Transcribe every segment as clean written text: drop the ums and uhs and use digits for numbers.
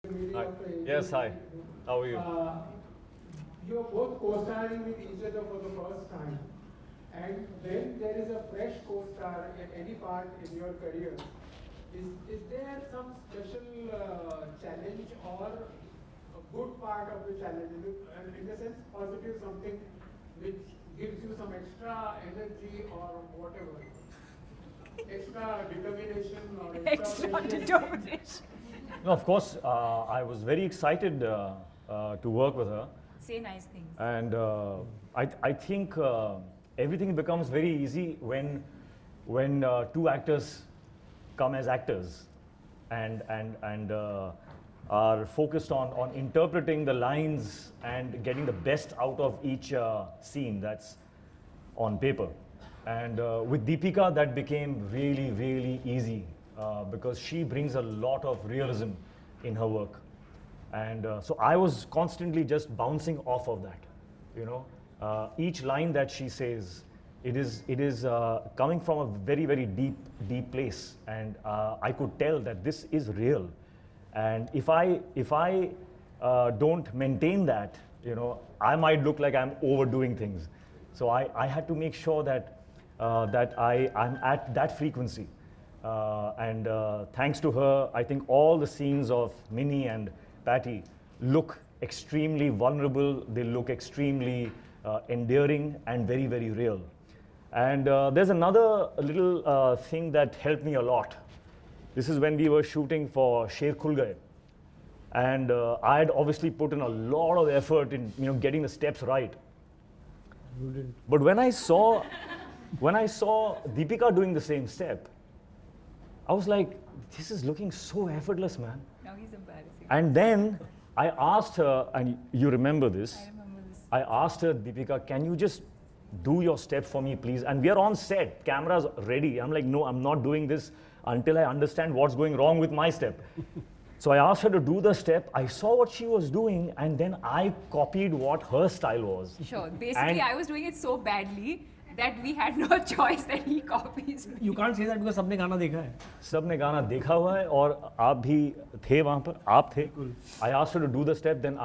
Hi. Yes, hi. How are you? You're both co-starring with each other for the first time. And when there is a fresh co-star in any part in your career, is there some special challenge or a good part of the challenge? And in the sense, positive something which gives you some extra energy or whatever? Extra determination or extra determination. No, of course, I was very excited to work with her. Say nice things. And I think everything becomes very easy when two actors come as actors and are focused on interpreting the lines and getting the best out of each scene that's on paper. And with Deepika, that became really, really easy because she brings a lot of realism in her work. And so I was constantly just bouncing off of that, you know. Each line that she says, it is coming from a very, very deep place. And I could tell that this is real. And if I don't maintain that, you know, I might look like I'm overdoing things. So I had to make sure that I'm at that frequency. And thanks to her, I think all the scenes of Minnie and Patty look extremely vulnerable. They look extremely endearing and very, very real. And there's another little thing that helped me a lot. This is when we were shooting for Sher Khul Gaye. And I had obviously put in a lot of effort in, you know, getting the steps right. But when I saw Deepika doing the same step, I was like, this is looking so effortless, man. Now he's embarrassing. And then I asked her, and you remember this. I remember this. I asked her, Deepika, can you just do your step for me, please? And we are on set, cameras ready. I'm like, no, I'm not doing this until I understand what's going wrong with my step. So I asked her to do the step. I saw what she was doing, and then I copied what her style was. Sure. Basically, I was doing it so badly that we had no choice that he copies me. You can't say that because सबने गाना देखा है. सबने गाना देखा हुआ है और आप भी थे वहाँ पर, आप थे. I asked her to do the step, then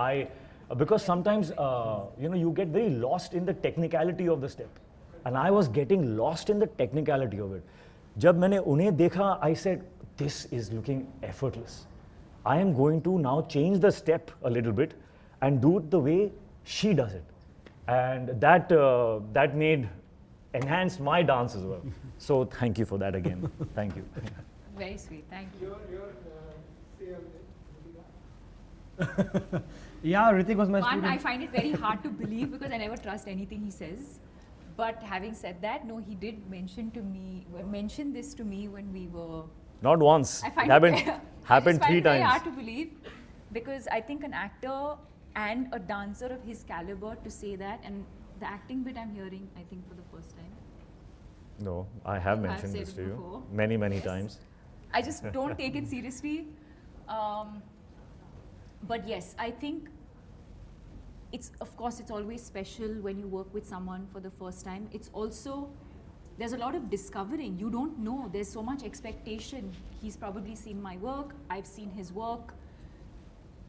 because sometimes you know, you get very lost in the technicality of the step, and I was getting lost in the technicality of it. जब मैंने उन्हें देखा, I said, this is looking effortless. I am going to now change the step a little bit and do it the way she does it, and that enhanced my dance as well. So thank you for that again. Thank you. Very sweet. Thank you. Say on this. Yeah, Hrithik was my One, student. I find it very hard to believe because I never trust anything he says. But having said that, no, he did mention this to me when we were. Not once. I It find happened, it, happened I just find 3 it very hard times. to believe because I think an actor and a dancer of his caliber to say that, and the acting bit I'm hearing, I think for the first time. No, I have You have mentioned said this it to you before. many, many Yes. times. I just don't take it seriously. But yes, I think of course, it's always special when you work with someone for the first time. It's also, there's a lot of discovering. You don't know, there's so much expectation. He's probably seen my work, I've seen his work.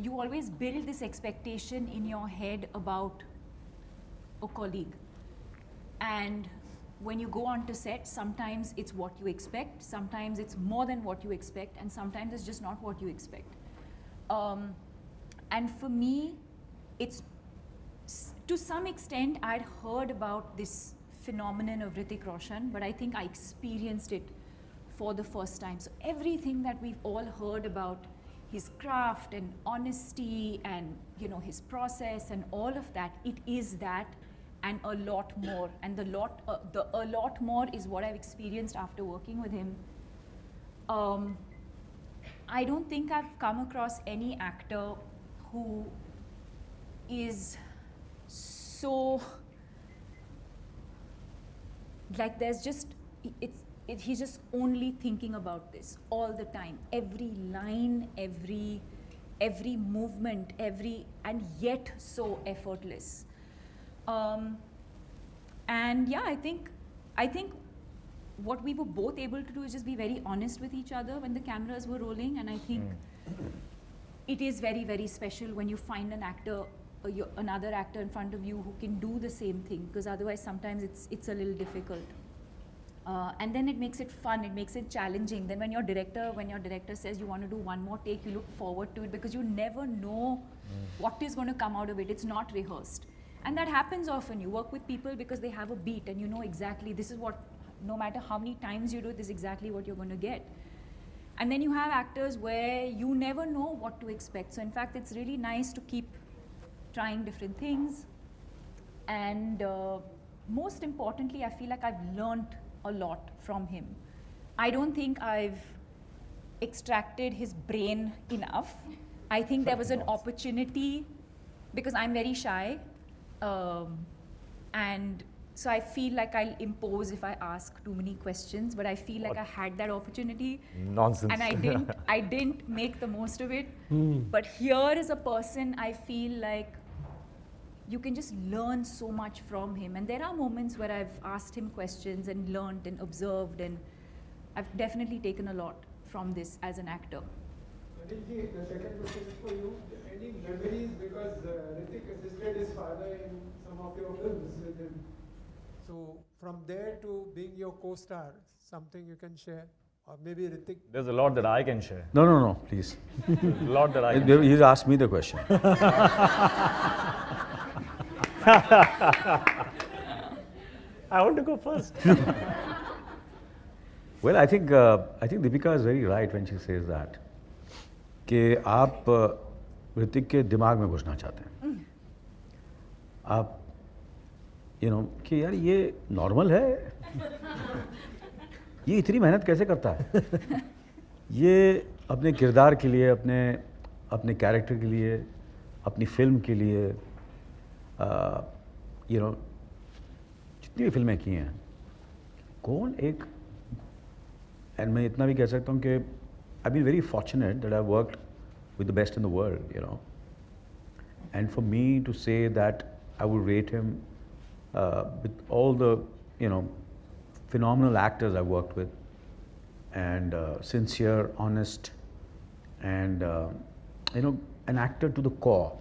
You always build this expectation in your head about a colleague. And when you go onto set, sometimes it's what you expect, sometimes it's more than what you expect, and sometimes it's just not what you expect. And for me, it's, to some extent, I'd heard about this phenomenon of Hrithik Roshan, but I think I experienced it for the first time. So everything that we've all heard about his craft and honesty and, you know, his process and all of that, it is that and a lot more. And a lot more is what I've experienced after working with him. I don't think I've come across any actor who is so, like there's just, he's just only thinking about this all the time. Every line, every movement, and yet so effortless. And yeah, I think what we were both able to do is just be very honest with each other when the cameras were rolling, and I think it is very, very special when you find an actor, another actor in front of you who can do the same thing, because otherwise sometimes it's a little difficult. And then it makes it fun, it makes it challenging. Then when your director says you want to do one more take, you look forward to it because you never know what is going to come out of it. It's not rehearsed. And that happens often. You work with people because they have a beat and you know exactly this is what, no matter how many times you do it, this is exactly what you're going to get. And then you have actors where you never know what to expect. So in fact, it's really nice to keep trying different things. And most importantly, I feel like I've learned a lot from him. I don't think I've extracted his brain enough. I think there was an opportunity, because I'm very shy, and so I feel like I'll impose if I ask too many questions, but I feel like I had that opportunity. Nonsense. And I didn't make the most of it. But here is a person I feel like you can just learn so much from him. And there are moments where I've asked him questions and learned and observed, and I've definitely taken a lot from this as an actor. Anilji, the second question is for you. Any memories, because Hrithik assisted his father in some of your films with him. So from there to being your co-star, something you can share? Or maybe Hrithik? There's a lot that I can share. No, please. There's a lot that I can share. He's asked me the question. I want to go first. Well, I think Deepika is very right when she says that. कि आप ऋतिक के दिमाग में घुसना चाहते हैं. आप कि यार ये नॉर्मल है, ये इतनी मेहनत कैसे करता है, ये अपने किरदार के लिए, अपने कैरेक्टर के लिए, अपनी फिल्म के लिए, जितनी भी फिल्में की हैं, कौन एक, एंड मैं इतना भी कह सकता हूँ कि I've been very fortunate that I've worked with the best in the world, and for me to say that I would rate him with all the phenomenal actors I've worked with, and sincere, honest, and an actor to the core.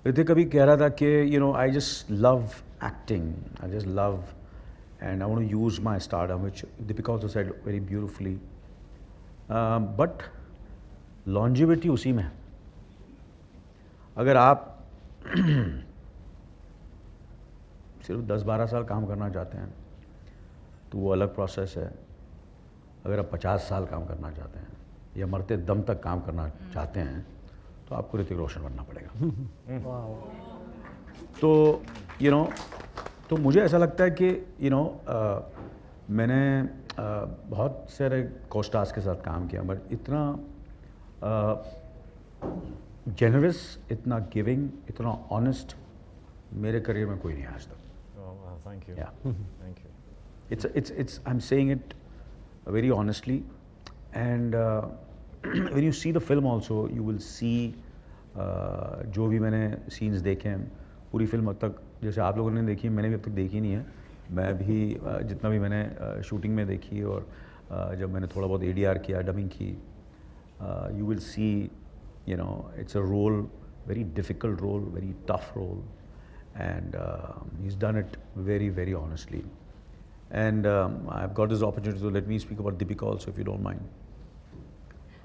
Hrithik abhi keh raha tha कि I just love acting, I just love, and I want to use my stardom, which Deepika also said very beautifully. But longevity उसी में है. अगर आप सिर्फ 10-12 साल काम करना चाहते हैं तो वो अलग प्रोसेस है. अगर आप 50 साल काम करना चाहते हैं या मरते दम तक काम करना चाहते हैं तो आपको ऋतिक रोशन बनना पड़ेगा. तो मुझे ऐसा लगता है कि मैंने बहुत सारे को-स्टार्स के साथ काम किया, बट इतना जेनरस, इतना गिविंग, इतना ऑनेस्ट मेरे करियर में कोई नहीं आज तक. Thank you. Yeah. Thank you. It's I'm saying it very honestly, and when you see the film also, you will see जो भी मैंने scenes देखे हैं, पूरी फिल्म अब तक जैसे आप लोगों ने देखी, मैंने भी अब तक देखी नहीं है. मैं भी जितना भी मैंने शूटिंग में देखी और जब मैंने थोड़ा बहुत ADR किया, डबिंग की, you will see, it's a role, very difficult role, very tough role, and he's done it very, very honestly. And I've got this opportunity, so let me speak about Deepika also, if you don't mind.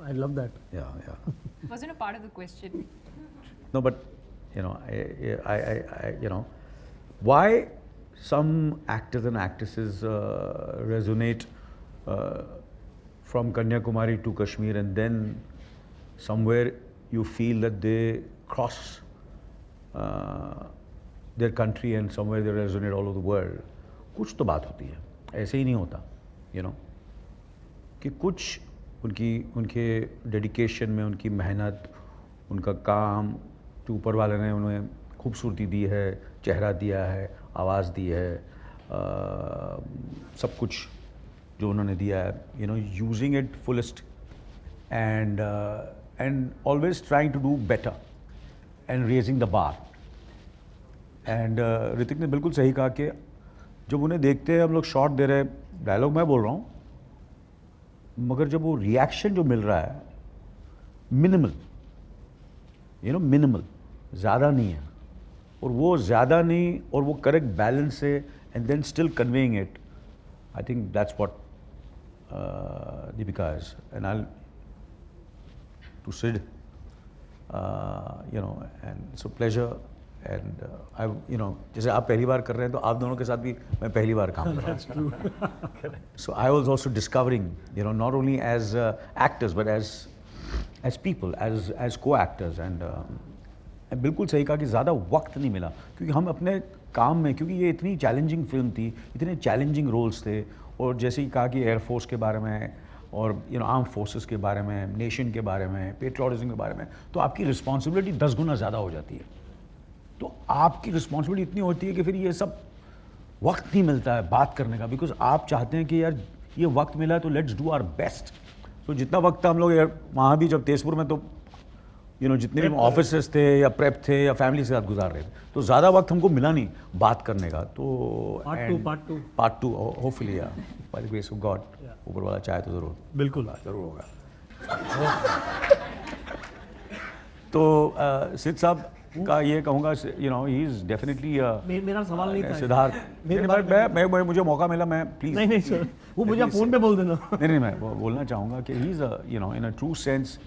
I love that. Yeah. Wasn't a part of the question. No, but why some actors and actresses resonate from Kanyakumari to Kashmir, and then somewhere you feel that they cross their country and somewhere they resonate all over the world. कुछ तो बात होती है, ऐसे ही नहीं होता, कि कुछ उनके डेडिकेशन में, उनकी मेहनत, उनका काम, जो ऊपर वाले ने उन्हें खूबसूरती दी है, चेहरा दिया है, आवाज़ दी है, सब कुछ जो उन्होंने दिया है, using it fullest, and always trying to do better and raising the bar. And Hrithik ने बिल्कुल सही कहा कि जब उन्हें देखते हैं हम लोग शॉट दे रहे, डायलॉग मैं बोल रहा हूँ, मगर जब वो रिएक्शन जो मिल रहा है मिनिमल, मिनिमल, ज़्यादा नहीं है, और वो ज़्यादा नहीं और वो करेक्ट बैलेंस है, and then still conveying it. I think that's what Deepika is. And I'll to Sid, and it's a pleasure. And जैसे आप पहली बार कर रहे हैं तो आप दोनों के साथ भी मैं पहली बार काम कर रहा हूँ. So I was also discovering, not only as actors but as people, as co-actors. And बिल्कुल सही कहा कि ज़्यादा वक्त नहीं मिला क्योंकि हम अपने काम में, क्योंकि ये इतनी चैलेंजिंग फिल्म थी, इतने चैलेंजिंग रोल्स थे, और जैसे ही कहा कि एयरफोर्स के बारे में और आर्म फोर्सेस के बारे में, नेशन के बारे में, पेट्रियोटिज्म के बारे में, तो आपकी रिस्पॉन्सिबिलिटी 10 गुना ज़्यादा हो जाती है. तो आपकी रिस्पॉन्सिबिलिटी इतनी होती है कि फिर ये सब वक्त नहीं मिलता है बात करने का, बिकॉज आप चाहते हैं कि यार ये वक्त मिला है तो लेट्स डू आवर बेस्ट. तो जितना वक्त था हम लोग यार वहाँ भी जब तेजपुर में, तो जितने भी ऑफिसर्स थे या प्रेप थे या फैमिली के साथ गुजार रहे थे, तो ज़्यादा वक्त हमको मिला नहीं बात करने का. तो part two hopefully by the grace of God, ऊपर वाला चाहे तो ज़रूर होगा. तो सिद्ध साहब का ये कहूँगा, ही इज़ डेफिनेटली. मेरा सवाल नहीं था सिद्धार्थ, मैं मुझे मौका मिला, मैं प्लीज़. नहीं सर, वो मुझे फ़ोन पे बोल देना. नहीं, मैं बोलना चाहूँगा कि he is in a true sense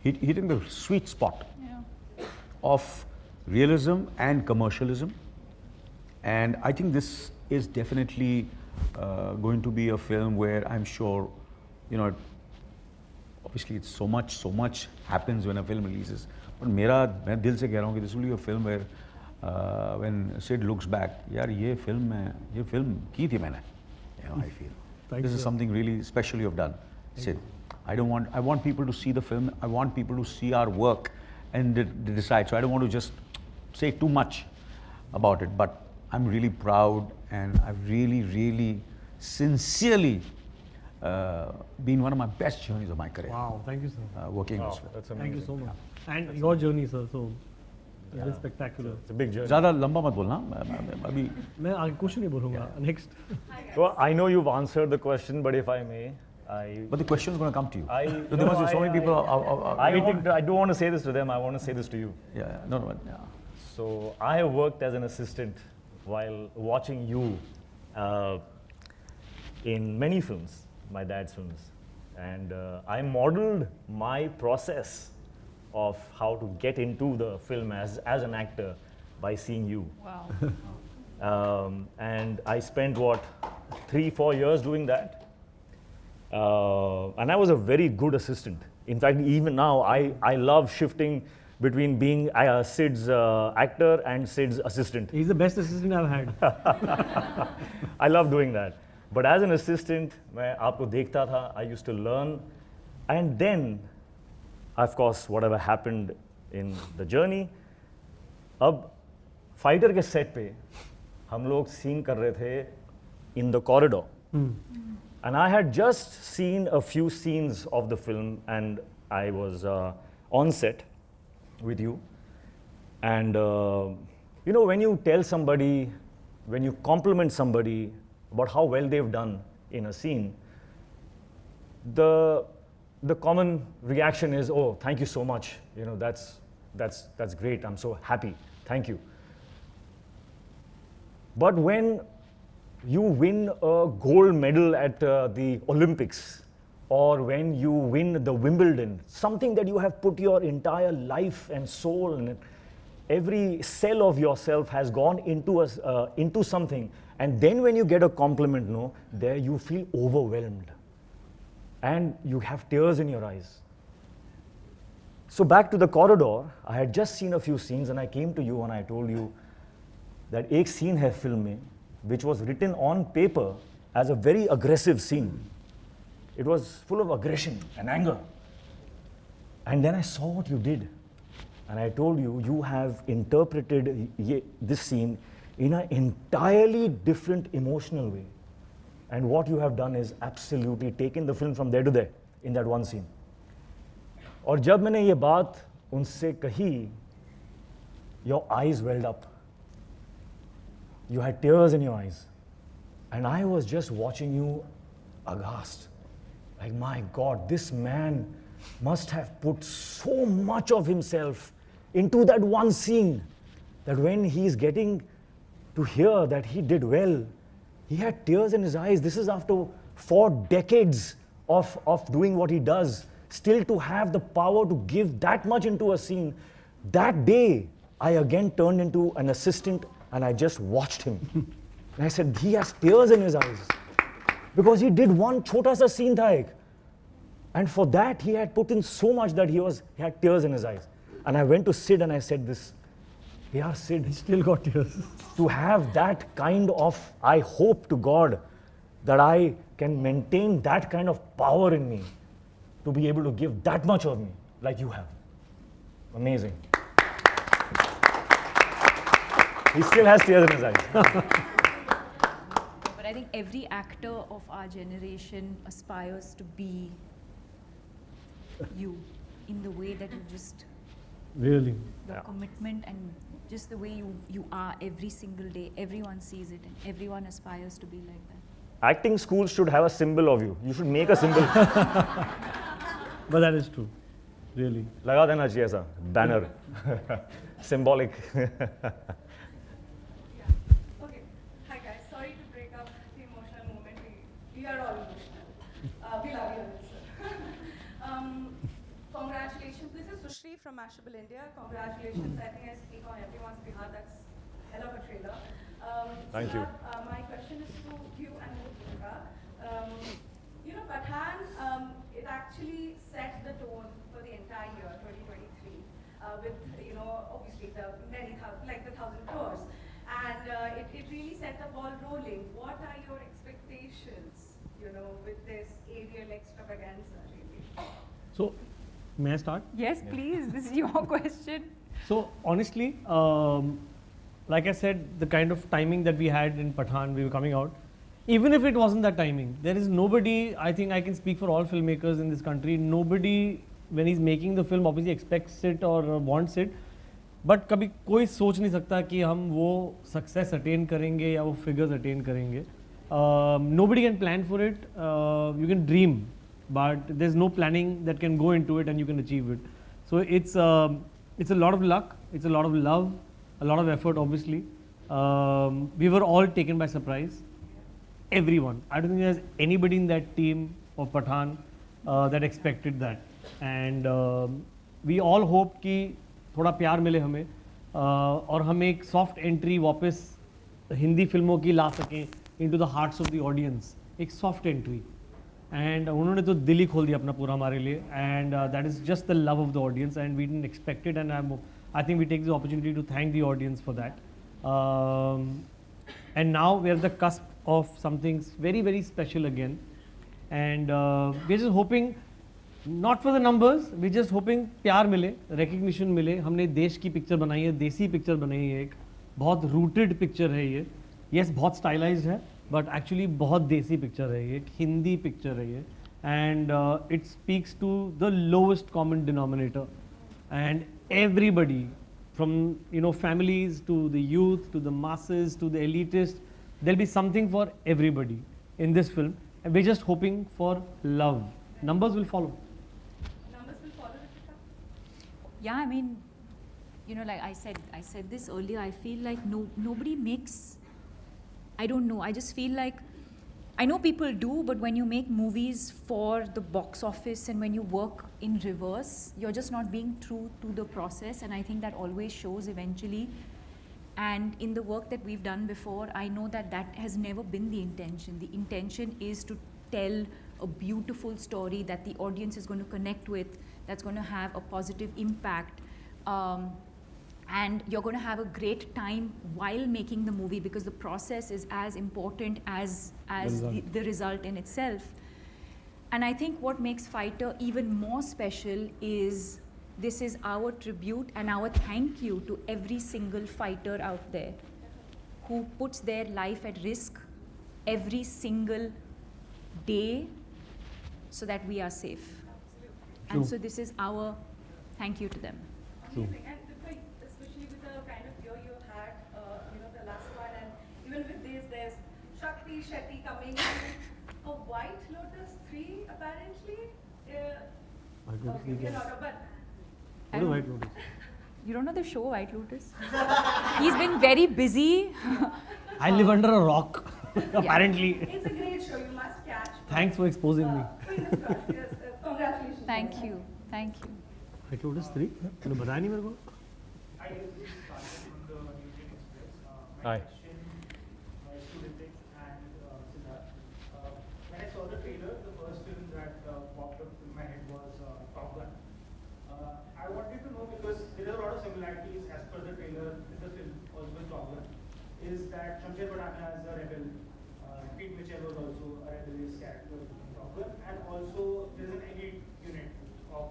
hitting the sweet spot of realism and commercialism. And I think this is definitely going to be a film where I'm sure, obviously it's so much happens when a film releases. But मैं दिल से कह रहा हूँ कि this will be a film where when Sid looks back, यार ये film की थी मैंने. I feel this is something really special you have done, Sid. I want people to see the film. I want people to see our work and decide. So I don't want to just say too much about it, but I'm really proud, and I've really sincerely been one of my best journeys of my career. Wow, thank you, sir. Working this film. That's amazing. Thank you so much. And your journey, sir, so very spectacular. It's a big journey. ज़्यादा लंबा मत बोलना, अभी. मैं आगे कुछ नहीं बोलूँगा. Next. Well, I know you've answered the question, but if I may, But the question is going to come to you. I there must be so many people are waiting. I don't want to say this to them. I want to say this to you. Yeah, no. So I have worked as an assistant while watching you in many films, my dad's films, and I modeled my process of how to get into the film as an actor by seeing you. Wow. And I spent 3-4 years doing that. And I was a very good assistant. In fact, even now, I love shifting between being Sid's actor and Sid's assistant. He's the best assistant I've had. I love doing that. But as an assistant, मैं आपको देखता था, I used to learn. And then, of course, whatever happened in the journey, अब fighter के set पे हम लोग scene कर रहे थे in the corridor. And I had just seen a few scenes of the film, and I was on set with you. And when you tell somebody, when you compliment somebody about how well they've done in a scene, the common reaction is, "Oh, thank you so much. That's great. I'm so happy. Thank you." But when you win a gold medal at the Olympics, or when you win the Wimbledon, something that you have put your entire life and soul and every cell of yourself has gone into something, and then when you get a compliment, there you feel overwhelmed and you have tears in your eyes. So back to the corridor, I had just seen a few scenes, and I came to you and I told you that एक scene है film में which was written on paper as a very aggressive scene. It was full of aggression and anger. And then I saw what you did. And I told you, you have interpreted this scene in an entirely different emotional way. And what you have done is absolutely taken the film from there to there in that one scene. और जब मैंने ये बात उनसे कही, your eyes welled up. You had tears in your eyes. And I was just watching you aghast. Like, my God, this man must have put so much of himself into that one scene that when he's getting to hear that he did well, he had tears in his eyes. This is after 4 decades of doing what he does, still to have the power to give that much into a scene. That day, I again turned into an assistant and I just watched him. And I said, he has tears in his eyes. Because he did one chota sa scene tha ek. And for that, he had put in so much that he had tears in his eyes. And I went to Sid and I said this, yeah, Sid, Still got tears. to have that kind of, I hope to God that I can maintain that kind of power in me to be able to give that much of me like you have. Amazing. He still has tears in his eyes. But I think every actor of our generation aspires to be you in the way that you just, Really. your Yeah. commitment and just the way you are every single day. Everyone sees it and everyone aspires to be like that. Acting schools should have a symbol of you. You should make a symbol. But that is true. Really. लगा देना चाहिए ऐसा banner. Symbolic. Okay. Hi guys. Sorry to break up the emotional moment. We are all emotional. We love you, Anil sir. Congratulations. This is Sushri from Mashable India. Congratulations. I think I speak on everyone's behalf. That's hell of a trailer. Thank you. My question is to you and Deepika. Pathaan, it actually set the tone for the entire year, 2023, with, obviously the many thousand, like the 1,000 crores. And it really set the ball rolling. What are your expectations, with this aerial extravaganza, really? So, may I start? Yes, please. This is your question. So honestly, like I said, the kind of timing that we had in Pathaan, we were coming out. Even if it wasn't that timing, there is nobody, I think I can speak for all filmmakers in this country, nobody when he's making the film obviously expects it or wants it. But कभी कोई सोच नहीं सकता कि हम वो success attain करेंगे या वो figures attain करेंगे. Nobody can plan for it. You can dream, but there's no planning that can go into it and you can achieve it. So it's a lot of luck, it's a lot of love, a lot of effort obviously. We were all taken by surprise. Everyone. I don't think there's anybody in that team of Pathaan that expected that. And we all hope कि थोड़ा प्यार मिले हमें और हम एक soft entry वापस हिंदी फिल्मों की ला सकें into the hearts of the audience. एक सॉफ्ट एंट्री एंड उन्होंने तो दिल ही खोल दिया अपना पूरा हमारे लिए and that is just the love of the audience and we didn't expect it and I think we take this opportunity to thank the audience for that and now we are the cusp of something very very special again and we are just hoping not for the numbers, we just hoping प्यार मिले, recognition मिले. हमने देश की picture बनाई है, देसी picture बनाई है, एक बहुत रूटेड पिक्चर है ये. यस बहुत स्टाइलाइज्ड है बट एक्चुअली बहुत देसी पिक्चर है ये, एक हिंदी पिक्चर है ये. And it speaks to the lowest common denominator and everybody from families to the youth to the masses to the elitist, there'll be something for everybody in this film and we're just hoping for love. Numbers will follow. Numbers will follow, Deepika? Yeah, I mean, like I said this earlier, I feel like nobody makes, I don't know, I just feel like, I know people do, but when you make movies for the box office and when you work in reverse, you're just not being true to the process, and I think that always shows eventually. And in the work that we've done before, I know that has never been the intention. The intention is to tell a beautiful story that the audience is going to connect with, that's going to have a positive impact. And you're going to have a great time while making the movie because the process is as important as the result in itself. And I think what makes Fighter even more special is this is our tribute and our thank you to every single fighter out there who puts their life at risk every single day so that we are safe. True. And so this is our thank you to them. Amazing. And Deepika, especially with the kind of year you had, the last one, and even with this, there's Shakti Shetty coming in. A White Lotus 3, apparently. I Lotus Okay, League, you're yeah. not a, but What is White Lotus? You don't know the show White Lotus? He's been very busy. I live under a rock, apparently. it's a great show. You must catch. Thanks for exposing me. Fingers crossed. Yes, congratulations. Thank you. Thank you. White Lotus 3? तूने बताया नहीं मेरे को? I just started from the Indian Express. Hi. My question is to Hrithik and Siddharth. When I saw the trailer, the first film that popped up in my head was Top Gun. I wanted to know because there are a lot of similarities as per the trailer with the film, also with Top Gun. Is that Shamsher Padukone as a rebel, Pete Mitchell was also a rebellious character in Top Gun, and also there is an elite unit of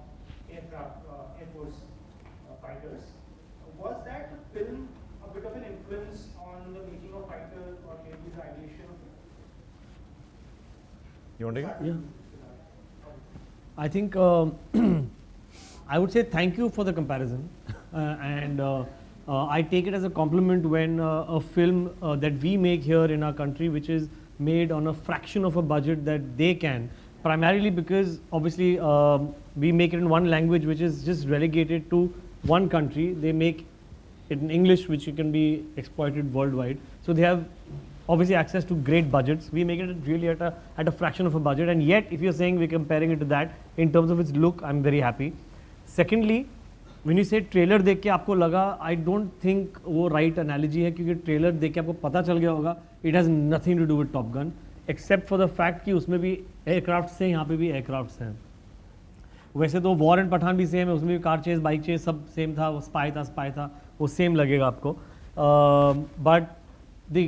aircraft, Air Force fighters. Was that film a bit of an influence on the making of Fighter or maybe the ideation of it? You want to take it? Yeah. I think I would say thank you for the comparison, and I take it as a compliment when a film that we make here in our country, which is made on a fraction of a budget that they can, primarily because obviously we make it in one language which is just relegated to one country. They make it in English, which can be exploited worldwide. So they have obviously access to great budgets. We make it really at a fraction of a budget, and yet if you're saying we're comparing it to that in terms of its look, I'm very happy. Secondly, when you say trailer देख के आपको लगा, I don't think वो right analogy है, क्योंकि trailer देख के आपको पता चल गया होगा it has nothing to do with Top Gun, except for the fact कि उसमें भी aircrafts हैं, यहाँ पे भी aircrafts हैं. वैसे तो वॉर एंड पठान भी सेम है, उसमें भी कार चेस बाइक चेस सब सेम था, वो स्पाई था, वो सेम लगेगा आपको. But the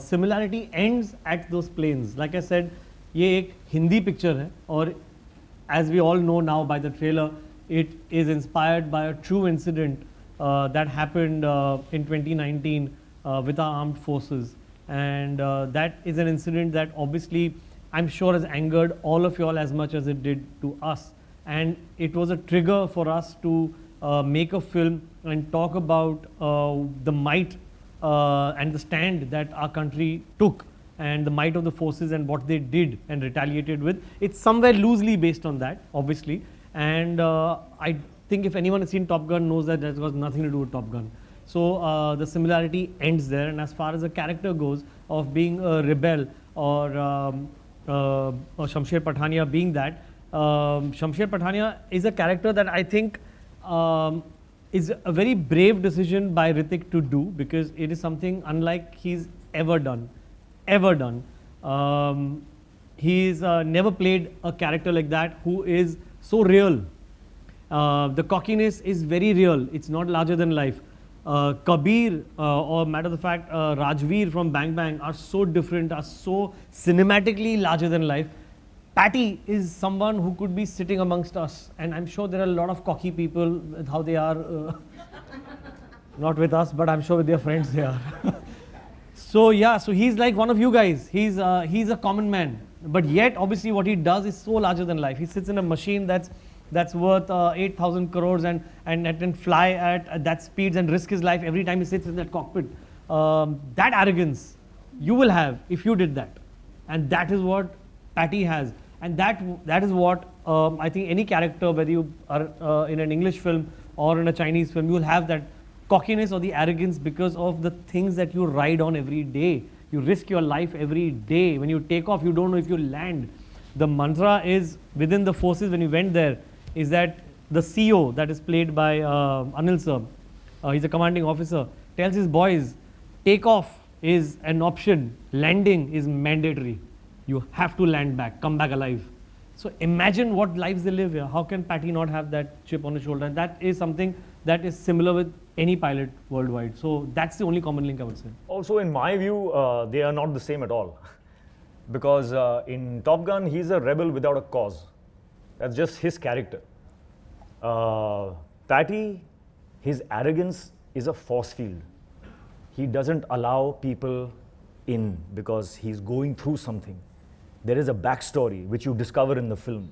similarity ends at those planes. Like I said, ये एक हिंदी पिक्चर है, और as we all know now by the trailer, it is inspired by a true incident that happened in 2019 with our armed forces, and that is an incident that obviously I'm sure has angered all of you all as much as it did to us, and it was a trigger for us to make a film and talk about the might and the stand that our country took, and the might of the forces and what they did and retaliated with. It's somewhere loosely based on that, obviously, and I think if anyone has seen Top Gun knows that that was nothing to do with Top Gun. So the similarity ends there, and as far as the character goes of being a rebel or Shamsher Pathania being that, Shamsher Pathania is a character that I think is a very brave decision by Hrithik to do, because it is something unlike he's ever done. He's never played a character like that who is so real. The cockiness is very real. It's not larger than life. Kabir or matter of fact Rajveer from Bang Bang are so different, are so cinematically larger than life. Patty is someone who could be sitting amongst us, and I'm sure there are a lot of cocky people with how they are, not with us, but I'm sure with their friends they are. So yeah, so he's like one of you guys. He's a common man, but yet obviously what he does is so larger than life. He sits in a machine that's worth 8,000 crores and can fly at that speeds and risk his life every time he sits in that cockpit. That arrogance you will have if you did that, and that is what Patty has, and that is what I think any character, whether you are in an English film or in a Chinese film, you will have that cockiness or the arrogance because of the things that you ride on every day. You risk your life every day. When you take off, you don't know if you land. The mantra is within the forces when you went there is that the CEO, that is played by Anil sir, he's a commanding officer, tells his boys, takeoff is an option, landing is mandatory. You have to land back, come back alive. So imagine what lives they live here. How can Patty not have that chip on his shoulder? And that is something that is similar with any pilot worldwide. So that's the only common link I would say. Also, in my view, they are not the same at all. Because in Top Gun, he's a rebel without a cause. That's just his character. Patty, his arrogance is a force field. He doesn't allow people in because he's going through something. There is a backstory which you discover in the film.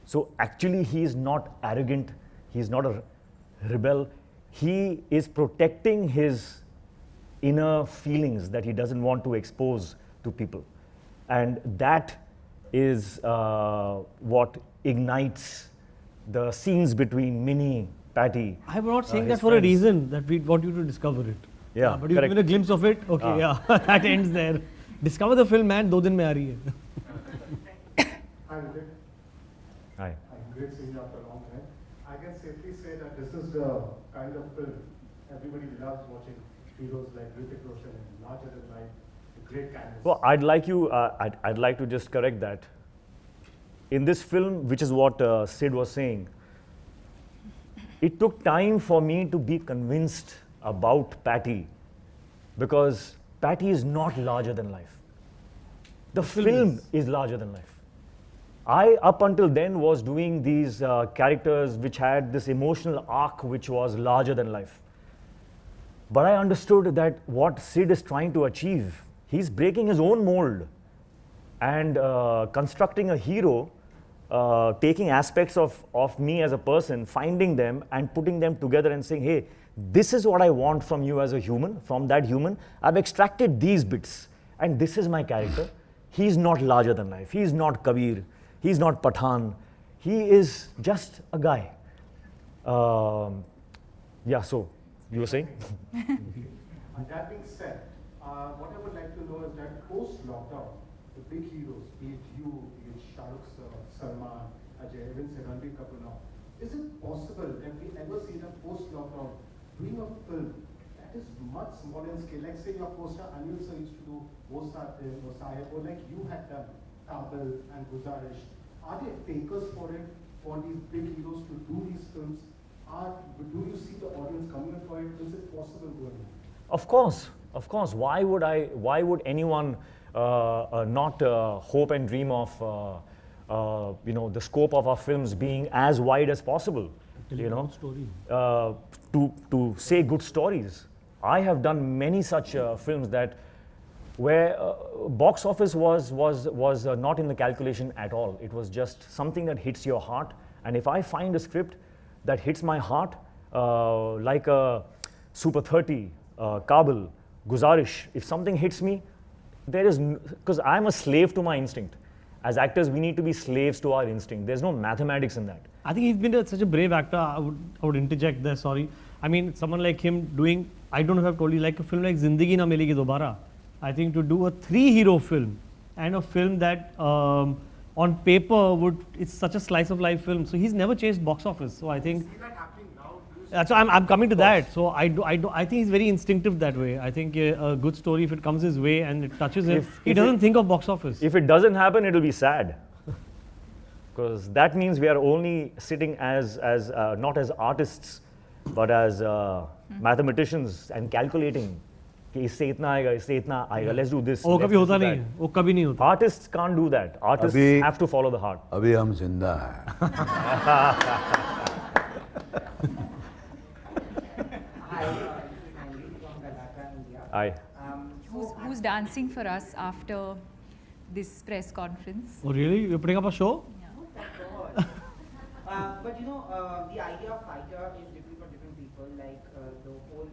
So actually he is not arrogant, he is not a rebel. He is protecting his inner feelings that he doesn't want to expose to people. And that is what ignites the scenes between Minnie, Patty. I'm not saying his that for a friends. reason, that we want you to discover it. Yeah, but you've correct. given a glimpse of it. Okay, yeah, that ends there. Discover the film, man. 2 दिन में आ रही है. Hi, Hrithik. Hi. Great seeing you after a long time. I can safely say that this is the kind of film everybody loves watching. Heroes like Hrithik Roshan and larger than life, a great canvas. Well, I'd like to just correct that. In this film, which is what Sid was saying, it took time for me to be convinced about Patty, because Patty is not larger than life. The film is larger than life. I, up until then, was doing these characters which had this emotional arc which was larger than life. But I understood that what Sid is trying to achieve, he's breaking his own mold and constructing a hero, taking aspects of me as a person, finding them and putting them together and saying, hey, this is what I want from you as a human. From that human, I've extracted these bits, and this is my character. He's not larger than life. He's not Kabir. He's not Pathan. He is just a guy. Yeah, so you were saying? And that being said, what I would like to know is that post-lockdown, the big heroes, be it you, be it Shah Rukh Sir, Salman, Ajay, even say Anil Kapoor now, is it possible that we ever see them post-lockdown doing a film that is much smaller in scale? Like say your co-star Anil Sir used to do Wosaate, Sahib, or like you had done Kabul and Guzarish. Are there takers for it, for these big heroes to do these films? Do you see the audience coming in for it? Is it possible going on? Of course, of course. Why would anyone not hope and dream of the scope of our films being as wide as possible? You know, to say good stories. I have done many such films that where box office was not in the calculation at all. It was just something that hits your heart. And if I find a script that hits my heart, like a Super 30, Kabul, Guzarish, if something hits me, there is, because I'm a slave to my instinct. As actors, we need to be slaves to our instinct. There's no mathematics in that. I think he's been such a brave actor. I would interject there, sorry. I mean, someone like him doing, I don't know if I've told you, like a film like Zindagi Na Milegi Dobara. I think to do a 3-hero film and a film that on paper it's such a slice of life film. So he's never chased box office. So I think. See that happening now? So I'm coming to that. So I think he's very instinctive that way. I think a good story, if it comes his way and it touches him, he doesn't think of box office. If it doesn't happen, it'll be sad. Because that means we are only sitting as not as artists, but as mathematicians and calculating. इससे इतना आएगा, let's do this. वो कभी होता नहीं है, वो कभी नहीं होता. Artists can't do that. Artists have to follow the heart. अभी हम जिंदा हैं. Aye. Who's dancing for us after this press conference? Oh really? You're putting up a show? But you know, the idea of fighter is different for different people. Like the whole,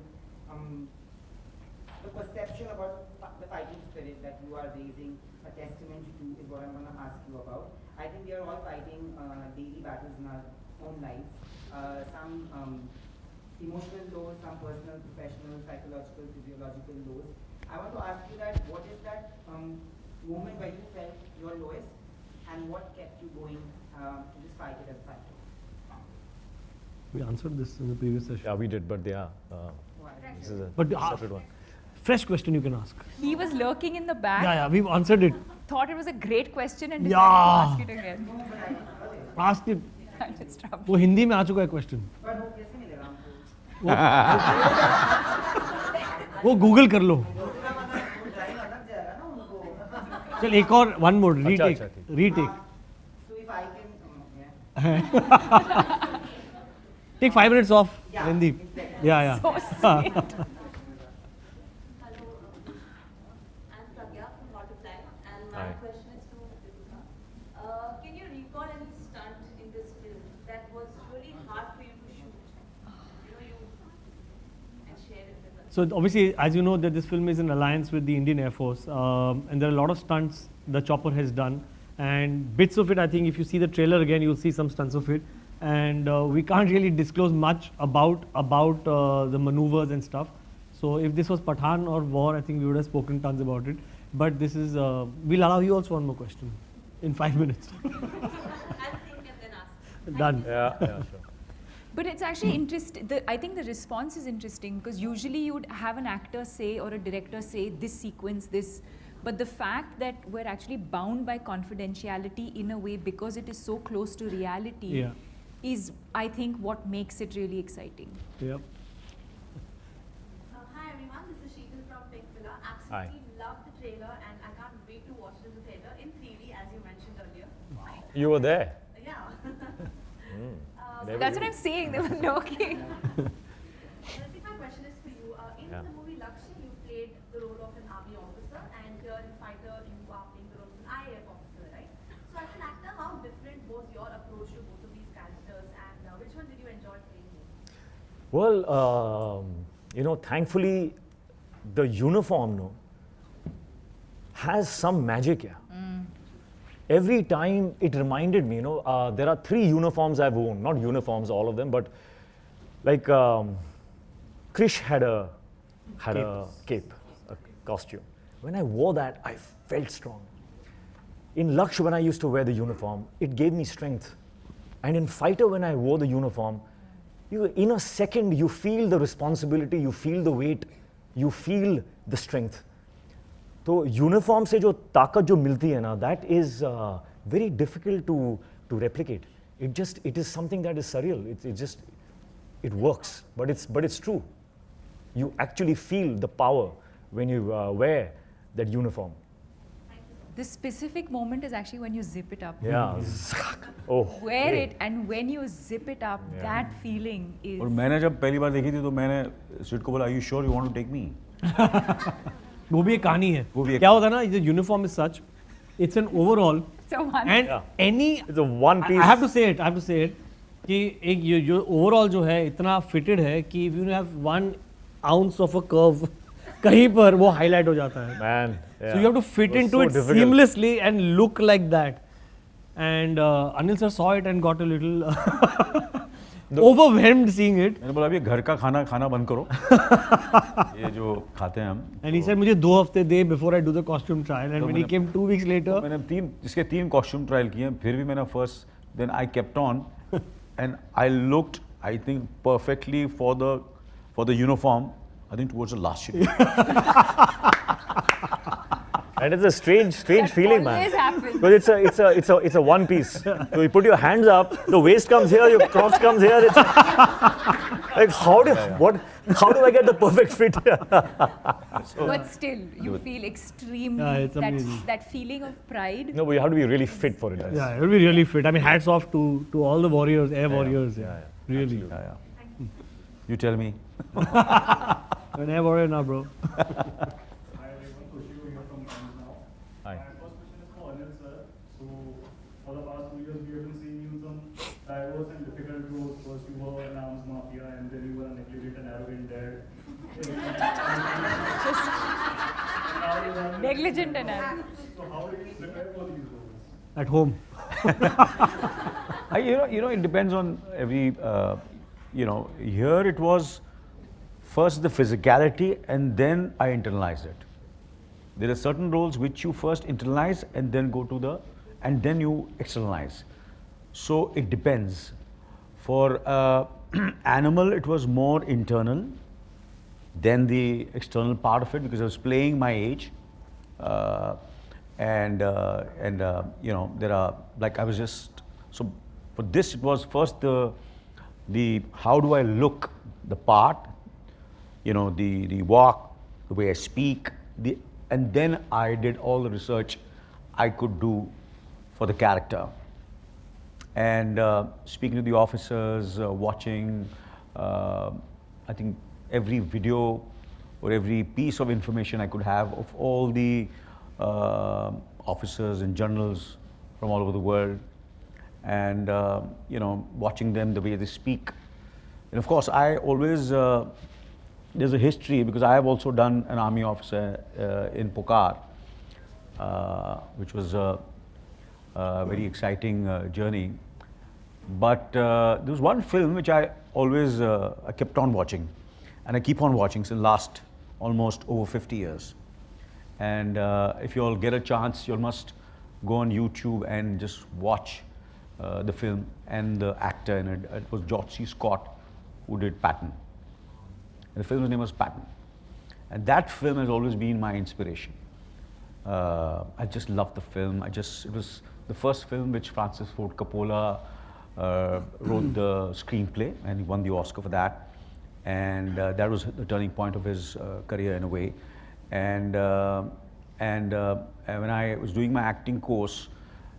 the perception about the fighting spirit that you are raising a testament to is what I'm going to ask you about. I think we are all fighting daily battles in our own lives. Some emotional lows, some personal, professional, psychological, physiological lows. I want to ask you that what is that moment where you felt your lowest, and what kept you going to just fight it as a fighter? We answered this in the previous session. Yeah, we did, but yeah, this is a But separate one. fresh question you can ask. He was lurking in the back, Yeah, we've answered it. thought it was a great question and decided to ask it again. Ask it. I just dropped. वो हिंदी में आ चुका है question. पर वो कैसे मिलेगा हमको? वो गूगल कर लो. ड्राइंग अलग जाएगा ना उनको. चल एक और one more retake. अच्छा, ठीक. Retake. So if I can, Take 5 minutes off, Yeah, Randeep. exactly. Yeah. So sweet. Hello, I'm Pragya from Multiply, and my Hi. question is to Deepika. Can you recall any stunt in this film that was really hard for you to shoot? And share it with us. So obviously, as you know, that this film is in alliance with the Indian Air Force, and there are a lot of stunts the chopper has done, and bits of it, I think if you see the trailer again, you'll see some stunts of it. And we can't really disclose much about the maneuvers and stuff. So if this was Pathan or War, I think we would have spoken tons about it. But this is, we'll allow you also one more question in 5 minutes. I'll think and then ask. Done. Yeah, sure. But it's actually interesting. I think the response is interesting because usually you would have an actor say or a director say this sequence, this. But the fact that we're actually bound by confidentiality in a way because it is so close to reality is, I think, what makes it really exciting. Yep. Hi everyone, this is Sheetal from Pink Villa. Hi. Absolutely love the trailer and I can't wait to watch it in the theatre in 3D as you mentioned earlier. You were there. Yeah. That's what I'm saying. They were joking. Hrithik, my question is for you. In the movie Lakshya, you played the role of an army officer, and here in Fighter, you are playing the role of an IAF officer, right? So, as an actor, how different was your approach to both of these characters, and which one did you enjoy playing more? Well, thankfully, the uniform has some magic here. Every time it reminded me, there are 3 uniforms I've worn, not uniforms, all of them, but like Krish had a cape, a costume. When I wore that, I felt strong. In Laksh, when I used to wear the uniform, it gave me strength. And in Fighter, when I wore the uniform, in a second, you feel the responsibility, you feel the weight, you feel the strength. So uniform से जो ताकत जो मिलती है ना, that is very difficult to replicate. It is something that is surreal. It works, but it's true. You actually feel the power when you wear that uniform. The specific moment is actually when you zip it up. Yeah. Oh. Wear it, and when you zip it up, that feeling is. और मैंने जब पहली बार देखी थी तो मैंने सिड को बोला, "Are you sure you want to take me?" वो भी एक कहानी है. वो भी एक क्या होता है ना, the uniform is such, it's an overall. So one. And any, It's a one piece. I have to say it कि एक ये overall जो है इतना fitted है कि if you have 1 ounce of a curve कहीं पर वो highlight हो जाता है. Man. So you have to fit into it seamlessly and look like that. And Anil sir saw it and got a little overwhelmed seeing it. मैंने बोला, "अभी घर का खाना बंद करो." ये जो खाते हैं हम. And he said, "मुझे 2 हफ्ते दे before I do the costume trial." And when he came 2 weeks later, मैंने इसके 3 costume trial किए, फिर भी मैंने then I kept on, and I looked, I think, perfectly for the uniform. I think towards the last shot. And it's a strange feeling, man. always happens. Because it's a one piece. So you put your hands up, the waist comes here, your crotch comes here. It's like how do I get the perfect fit? But still, you feel extreme. it's amazing. That feeling of pride. No, but you have to be really fit for it. yeah, it will be really fit. I mean, hats off to all the warriors, air warriors. Yeah, Really. Yeah. You tell me. An air warrior now, bro. Hi everyone, Kushi here from Times Now. Hi. My first question is for Anil sir. So, for the past 2 years, we have been seeing you in some diverse and difficult roles. First, you were an arms mafia, and then you were a negligent and arrogant dad. And now you have Negligent and arrogant. So, how do you prepare for these roles? At home. It depends on every. Here it was first the physicality, and then I internalized it. There are certain roles which you first internalize and then and then you externalize. So it depends. For Animal, it was more internal than the external part of it because I was playing my age, there are I was just so. For this, it was first the how do I look the part, the walk, the way I speak, and then I did all the research I could do for the character. And speaking to the officers, watching, I think every video or every piece of information I could have of all the officers and generals from all over the world, and watching them, the way they speak. And of course, I always, there's a history because I have also done an army officer in Pokar, which was very exciting journey. But there was one film which I always I kept on watching, and I keep on watching since last almost over 50 years. And if you all get a chance, you all must go on YouTube and just watch the film and the actor in it. It was George C. Scott who did Patton. And the film's name was Patton. And that film has always been my inspiration. I just loved the film. It was the first film which Francis Ford Coppola wrote the screenplay, and he won the Oscar for that. And that was the turning point of his career in a way. And when I was doing my acting course,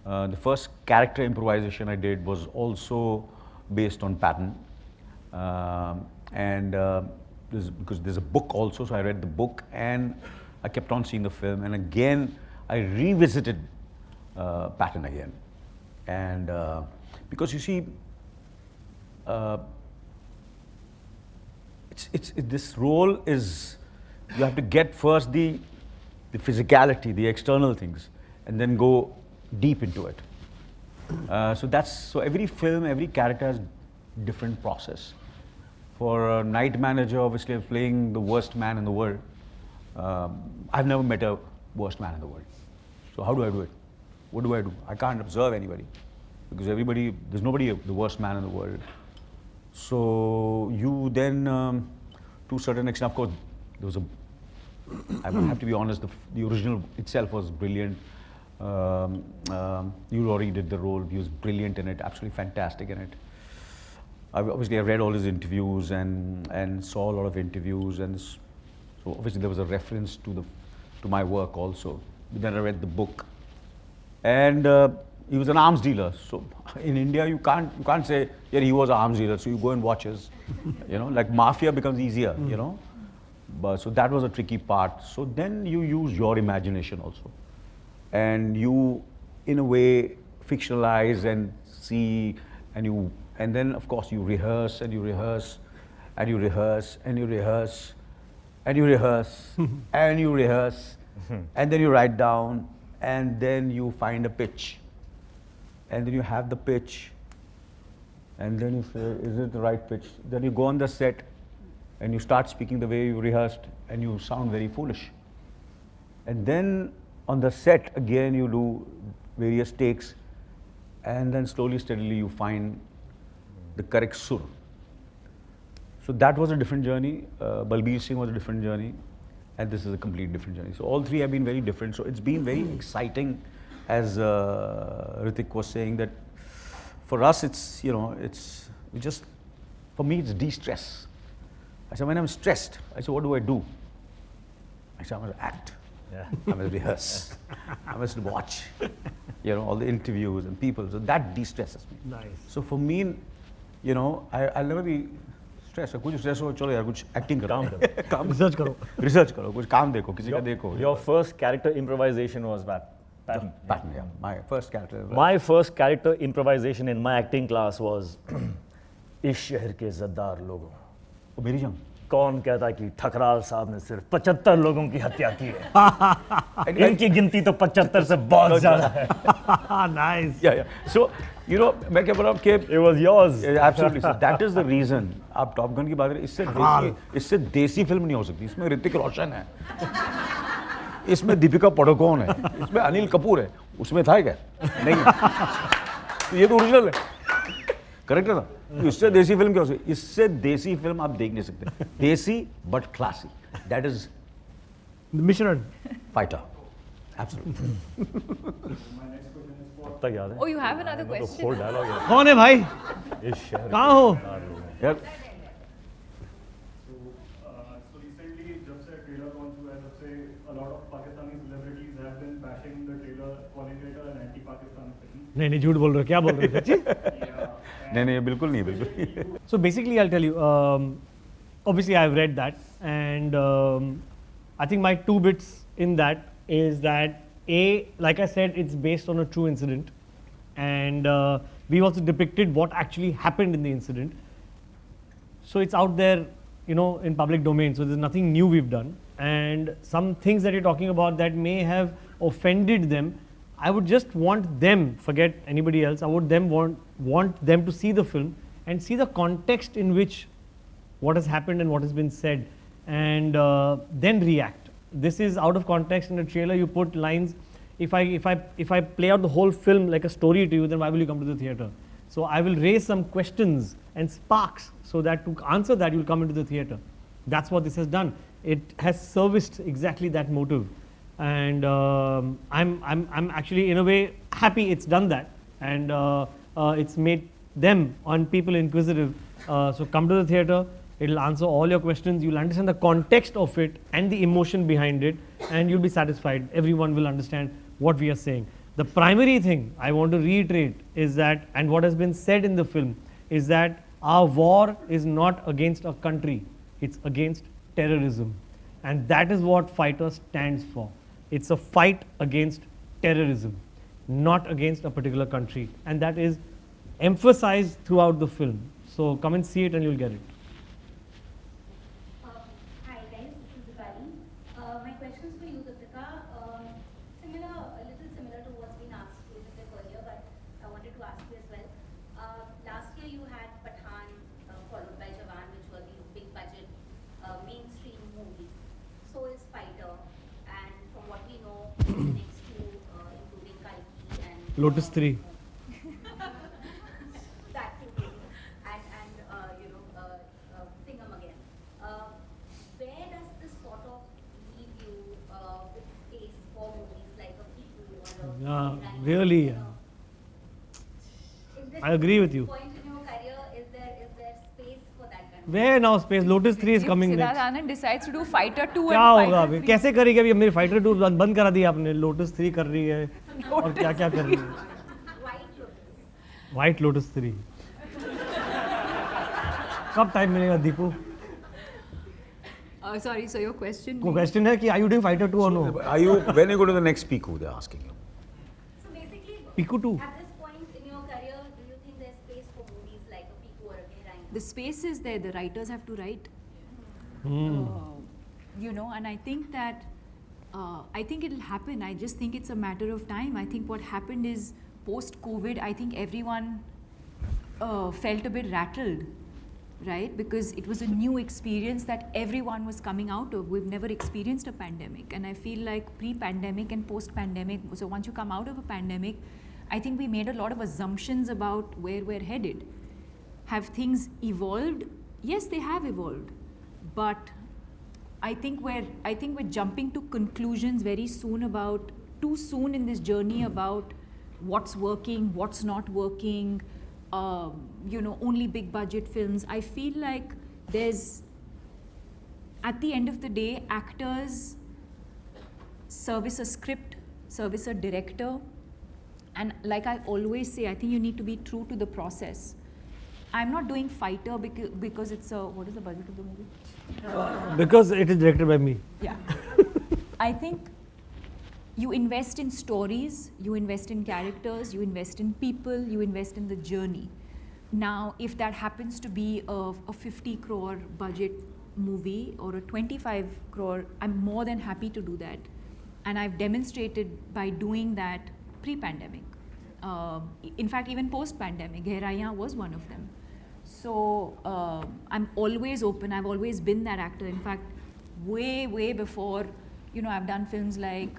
the first character improvisation I did was also based on Patton. Because there's a book also, so I read the book and I kept on seeing the film, and again I revisited Patton again. And because you see, this role is, you have to get first the physicality, the external things, and then go deep into it. So every film, every character has different process. For a night manager, obviously I'm playing the worst man in the world. I've never met a worst man in the world. So how do I do it? What do I do? I can't observe anybody, because there's nobody the worst man in the world. So you then, to a certain extent, of course, I would have to be honest, the original itself was brilliant. You already did the role, he was brilliant in it, absolutely fantastic in it. I've read all his interviews and saw a lot of interviews, and so obviously there was a reference to my work also. But then I read the book, and he was an arms dealer. So in India you can't say, yeah, he was an arms dealer, so you go and watch his, like mafia becomes easier, But so that was a tricky part. So then you use your imagination also, and you in a way fictionalize and see, and then of course you rehearse and you rehearse and you rehearse and you rehearse and you rehearse and you rehearse, and then you write down, and then you find a pitch, and then you have the pitch, and then you say, is it the right pitch? Then you go on the set and you start speaking the way you rehearsed, and you sound very foolish. And then on the set again you do various takes, and then slowly, steadily you find the correct sur. So that was a different journey. Balbir Singh was a different journey, and this is a completely different journey. So all three have been very different. So it's been very exciting, as Hrithik was saying, that for us for me it's de-stress. I said, when I'm stressed, I said, what do I do? I said, I must act. Yeah. I must rehearse. I must watch, all the interviews and people. So that de-stresses me. Nice. So for me, I'll never be stressed. कुछ stress हो, चलो यार, कुछ acting करो. काम Research करो. Research करो, कुछ काम देखो, किसी का देखो. Your first character improvisation was Patton. Patton, yeah. My first character. My first character improvisation in my acting class was इस शहर के ज़द्दार लोगों. मेरी जंग. कौन कहता कि ठकराल साहब ने सिर्फ 75 लोगों की हत्या की है? इनकी गिनती तो 75 से बहुत ज़्यादा है. Nice. Yeah. So, मैं क्या बोल रहा हूँ कि It was yours. Absolutely. So that is the reason. आप टॉप गन की बात करें, इससे देसी फिल्म नहीं हो सकती. इसमें ऋतिक रोशन है, इसमें दीपिका पादुकोण है, इसमें अनिल कपूर है. उसमें था क्या? नहीं. तो ये तो ओरिजिनल है. करेक्ट है ना? इससे देसी फिल्म क्या हो सकती? इससे देसी फिल्म आप देख नहीं सकते. देसी but classy. That is Mishran. fighter. Absolutely. तक याद है? Oh, you have another तो question? whole dialogue है. कौन है भाई? इस शहर कहाँ हो? यार So recently, जब से trailer launch हुआ है, तब से a lot of Pakistani celebrities have been bashing the trailer, calling it an anti-Pakistan film. नहीं झूठ बोल रहे हो. क्या बोल रहे हो सच्ची? नहीं बिल्कुल नहीं बिल्कुल. So basically, I'll tell you. Obviously, I've read that, and I think my two bits in that is that like I said, it's based on a true incident, and we also depicted what actually happened in the incident. So it's out there, in public domain. So there's nothing new we've done, and some things that you're talking about that may have offended them, I would just want them, forget anybody else, I would want them to see the film and see the context in which what has happened and what has been said, and then react. This is out of context. In a trailer you put lines. If I play out the whole film like a story to you, then why will you come to the theatre? So I will raise some questions and sparks so that to answer that you'll come into the theatre. That's what this has done. It has serviced exactly that motive, and I'm actually in a way happy it's done that, and it's made them on people inquisitive. So come to the theatre. It'll answer all your questions. You'll understand the context of it and the emotion behind it, and you'll be satisfied. Everyone will understand what we are saying. The primary thing I want to reiterate is that, and what has been said in the film, is that our war is not against a country, it's against terrorism. And that is what Fighter stands for. It's a fight against terrorism, not against a particular country. And that is emphasized throughout the film. So come and see it and you'll get it. Hi guys, this is Dipali. My question is for you, Deepika. A little similar to what's been asked to Hrithik earlier, but I wanted to ask you as well. Last year you had Pathan, followed by Jawan, which were these big budget mainstream movies. So is Fighter, and from what we know, the next two, including Kalki and Lotus 3. that too, maybe. And Singham again. Where does this sort of leave you with space for movies like a Piku or a Rani? Really, You know, in this I agree with you. point in your career, is there space for that kind of Where now space? Lotus 3 is coming If next. Siddharth Anand decides to do Fighter 2 क्या and होगा Fighter अभी 3. कैसे करेगी अभी मेरी fighter 2 बंद करा दी आपने लोटस 3 कर रही है और क्या क्या कर रही है white look? वाइट लोटस 3 कब टाइम मिलेगा Deepu Sorry, so your question को being- क्वेश्चन है कि आर यू डूइंग फाइटर 2 और no Are you, when you go to the next Piku, they're asking you. So basically, Piku 2 at this point in your career, do you think there's space for movies like a Piku or a Rani? the space is there, the writers have to write. You know, and I think that I think it'll happen. I just think it's a matter of time. I think what happened is post-COVID, I think everyone felt a bit rattled, right? Because it was a new experience that everyone was coming out of. We've never experienced a pandemic, and I feel like pre-pandemic and post-pandemic. So once you come out of a pandemic, I think we made a lot of assumptions about where we're headed. Have things evolved? Yes, they have evolved, but I think we're jumping to conclusions very soon about too soon in this journey about what's working, what's not working. Only big budget films. I feel like there's, at the end of the day, actors service a script, service a director, and like I always say, I think you need to be true to the process. I'm not doing Fighter because it's a, what is the budget of the movie? because it is directed by me Yeah. I think you invest in stories, you invest in characters, you invest in people, you invest in the journey. Now, if that happens to be a 50 crore budget movie or a 25 crore, I'm more than happy to do that. And I've demonstrated by doing that pre-pandemic. In fact, even post-pandemic, Gehraiyaan was one of them. So I'm always open. I've always been that actor. In fact, way before, I've done films like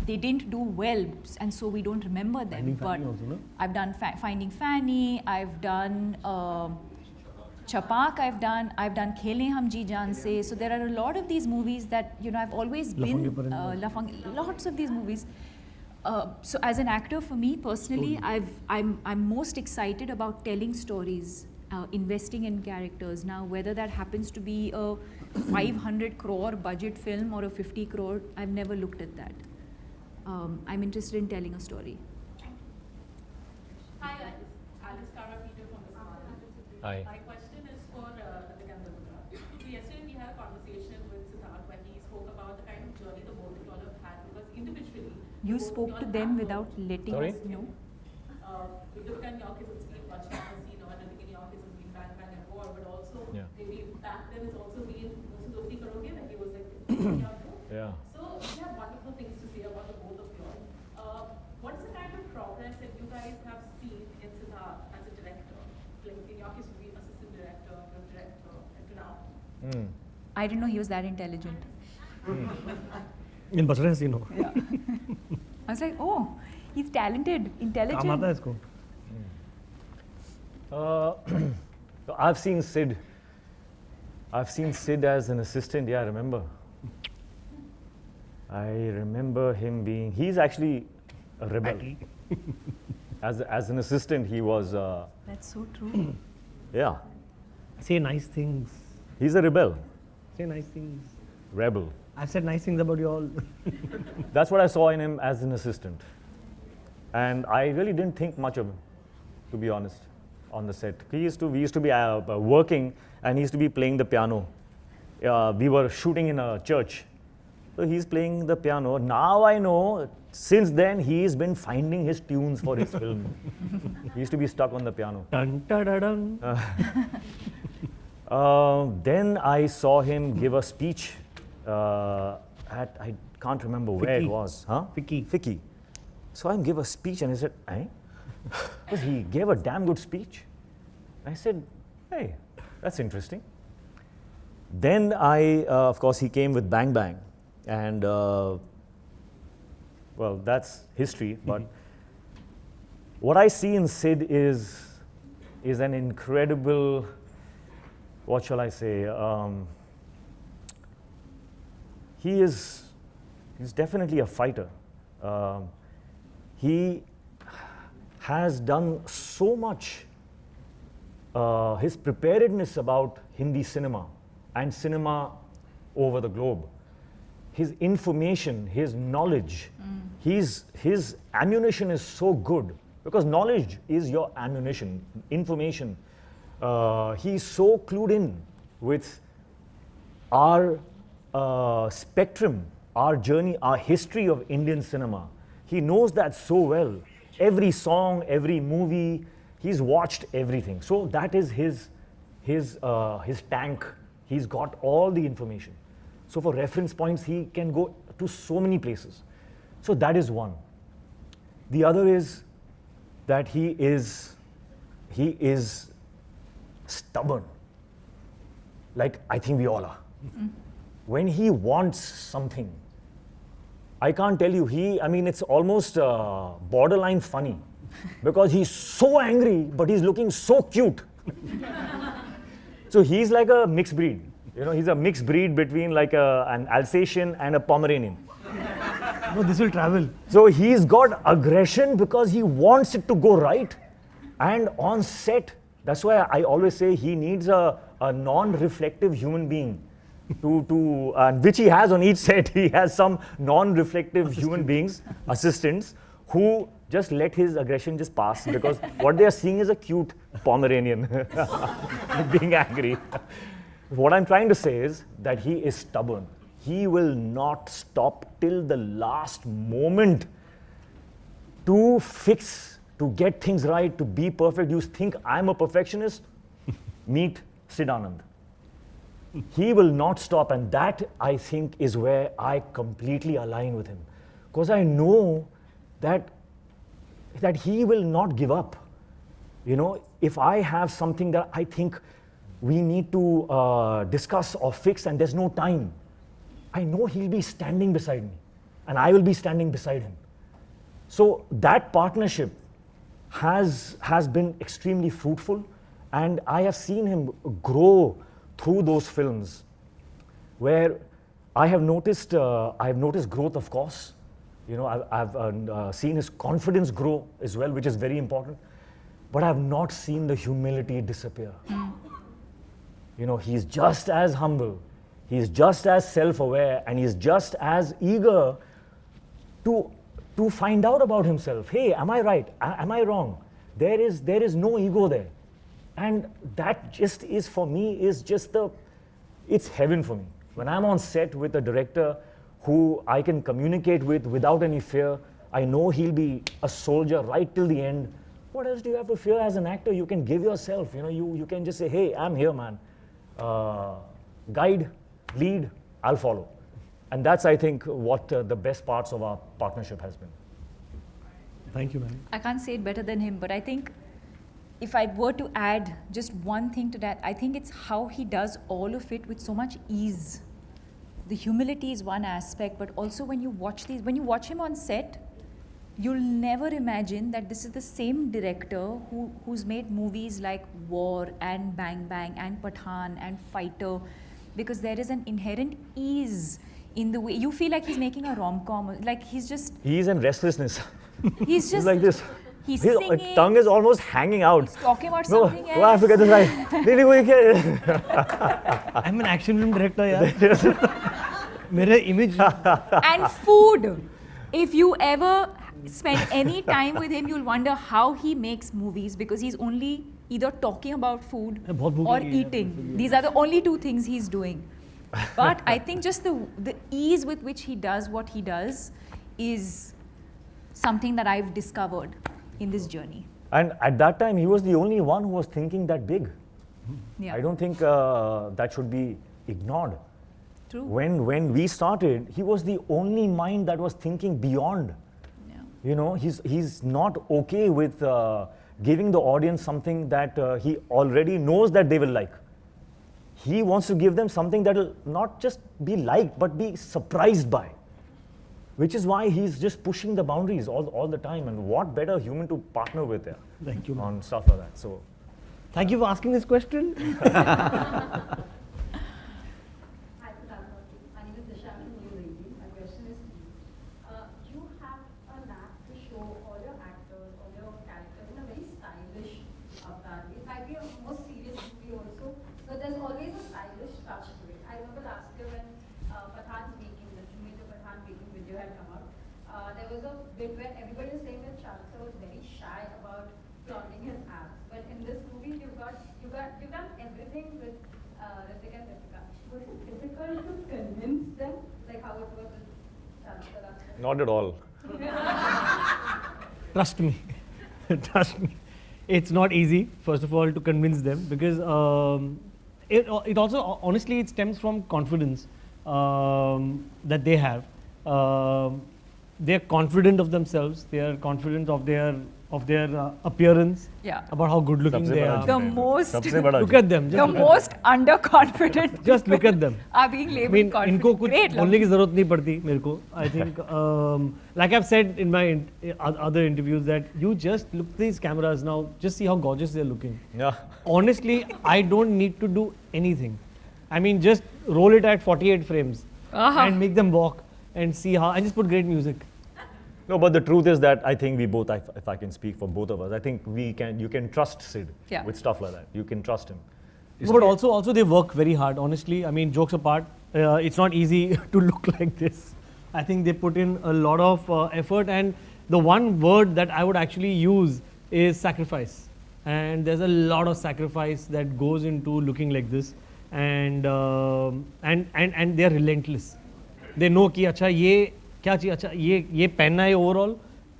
they didn't do well, and so we don't remember them. Finding but Fanny also, no? I've done Finding Fanny. I've done Chapak. I've done Khele Hum Ji Jaan Se. So there are a lot of these movies that I've always been Lafange lots of these movies. So as an actor, for me personally, I'm most excited about telling stories, investing in characters. Now, whether that happens to be a 500 crore budget film or a 50 crore, I've never looked at that. I'm interested in telling a story. Hi guys, Alice Cara Peter from the Smart. Hi. My question is for Hrithik and Deepika. So yesterday we had a conversation with Siddharth when he spoke about the kind of journey the both of y'all have had, because individually You both of spoke to y'all them have without letting Sorry? us know. Deepika in your case it's been much more seen, or Hrithik in your case it's been Bang Bang and War, but also Yeah. maybe back then it's also been also Doti Karoge when he was like Yeah. So we have wonderful things to say about the both of you all. I didn't know he was that intelligent. In Basra Hasino. Yeah. I was like, oh, he's talented, intelligent. काम आता है इसको. So I've seen Sid. I've seen Sid as an assistant. Yeah, I remember. I remember him being. He's actually a rebel. As an assistant, he was. That's so true. Yeah, Say nice things. he's a rebel, Say nice things. rebel. I've said nice things about you all. That's what I saw in him as an assistant, and I really didn't think much of him, to be honest, on the set. We used to be working, and he used to be playing the piano. We were shooting in a church, so he's playing the piano. Now I know. Since then, he's been finding his tunes for his film. He used to be stuck on the piano. Dun, da, da, dun. Then I saw him give a speech at, I can't remember where it Ficky. was. Huh? Ficky. Saw him give a speech and I said, eh? Because he gave a damn good speech. I said, hey, that's interesting. Then of course, he came with Bang Bang. And, well, that's history. But what I see in Sid is an incredible, what shall I say? He's definitely a fighter. He has done so much. His preparedness about Hindi cinema and cinema over the globe, his information, his knowledge, his ammunition is so good because knowledge is your ammunition, information. He's so clued in with our spectrum, our journey, our history of Indian cinema. He knows that so well. Every song, every movie, he's watched everything. So that is his tank. He's got all the information. So for reference points, he can go to so many places. So that is one. The other is that he is stubborn. Like I think we all are. When he wants something, I can't tell you, it's almost borderline funny because he's so angry, but he's looking so cute. So he's like a mixed breed. You know, he's a mixed breed between like an Alsatian and a Pomeranian. No, this will travel. So he's got aggression because he wants it to go right. And on set, that's why I always say he needs a non-reflective human being which he has on each set. He has some non-reflective human beings, assistants, who just let his aggression just pass because what they are seeing is a cute Pomeranian being angry. What I'm trying to say is that he is stubborn. He will not stop till the last moment to fix, to get things right, to be perfect. You think I'm a perfectionist? Meet Sid Anand. He will not stop, and that I think is where I completely align with him. Because I know that he will not give up. You know, if I have something that I think we need to discuss or fix and there's no time, I know he'll be standing beside me and I will be standing beside him. So that partnership has been extremely fruitful, and I have seen him grow through those films where I have noticed growth, of course. You know, I've seen his confidence grow as well, which is very important, but I've not seen the humility disappear. You know, he's just as humble, he's just as self-aware, and he's just as eager to find out about himself. Hey, am I right? Am I wrong? There is no ego there. And that just is, for me, it's heaven for me. When I'm on set with a director who I can communicate with without any fear, I know he'll be a soldier right till the end. What else do you have to fear as an actor? You can give yourself, you know, you can just say, hey, I'm here, man. Guide, lead, I'll follow. And that's, I think, what the best parts of our partnership has been. Thank you, man. I can't say it better than him, but I think if I were to add just one thing to that, I think it's how he does all of it with so much ease. The humility is one aspect, but also when you watch him on set, you'll never imagine that this is the same director who's made movies like War and Bang Bang and Pathaan and Fighter, because there is an inherent ease in the way you feel like he's making a rom-com, like he's in restlessness. He's just like this. He's His singing. tongue is almost hanging out. He's talking about No, something I have to get else. this right. Really, we can. I'm an action film director, yaar. Mere image. And food. If you ever spend any time with him, you'll wonder how he makes movies, because he's only either talking about food बहुत भूख or लगी है, eating. These are the only two things he's doing. But I think just the ease with which he does what he does is something that I've discovered in this journey. And at that time, he was the only one who was thinking that big. Yeah. I don't think that should be ignored. True. When we started, he was the only mind that was thinking beyond. Yeah. You know, he's not okay with giving the audience something that he already knows that they will like. He wants to give them something that will not just be liked, but be surprised by. Which is why he's just pushing the boundaries all the time. And what better human to partner with there Thank you, man. on stuff like that. So, Thank you for asking this question. Hi, Siddhartha. My name is Disha from New Lady. My question is to you. You have a knack to show all your actors, all your characters in a very stylish avatar. It might be a more serious movie also, but there's always a stylish touch to it. I remember last year when Pathaan's making, the Jumita Pathaan making video had come out, there was a bit where everybody was saying that Shahrukh Sir was very shy about flaunting his abs. But in this movie, you've done everything with Hrithik and Deepika. Was it difficult to convince them, like how it was with Shahrukh Sir last year? not at all. Trust me. Trust me. It's not easy, first of all, to convince them, because it also, honestly, it stems from confidence that they have. They're confident of themselves. They are confident of their appearance. Yeah. About how good looking they are. The most, Look at them. the Just, most underconfident just look at them. are being I labeled mean, confident. इनको कुछ Great, बोलने की ज़रूरत नहीं पड़ती मेरे को. I think, like I've said in my other interviews, that you just look at these cameras now, just see how gorgeous they're looking. Yeah. Honestly, I don't need to do anything. I mean, just roll it at 48 frames and make them walk and see how, and just put great music. No, but the truth is that I think we both, if I can speak for both of us, I think you can trust Sid Yeah. with stuff like that. You can trust him. No, but also they work very hard. Honestly, I mean, jokes apart, it's not easy to look like this. I think they put in a lot of effort, and the one word that I would actually use is sacrifice. And there's a lot of sacrifice that goes into looking like this, and they're relentless. They know कि अच्छा ये क्या चाहिए, अच्छा ये पहनना है overall,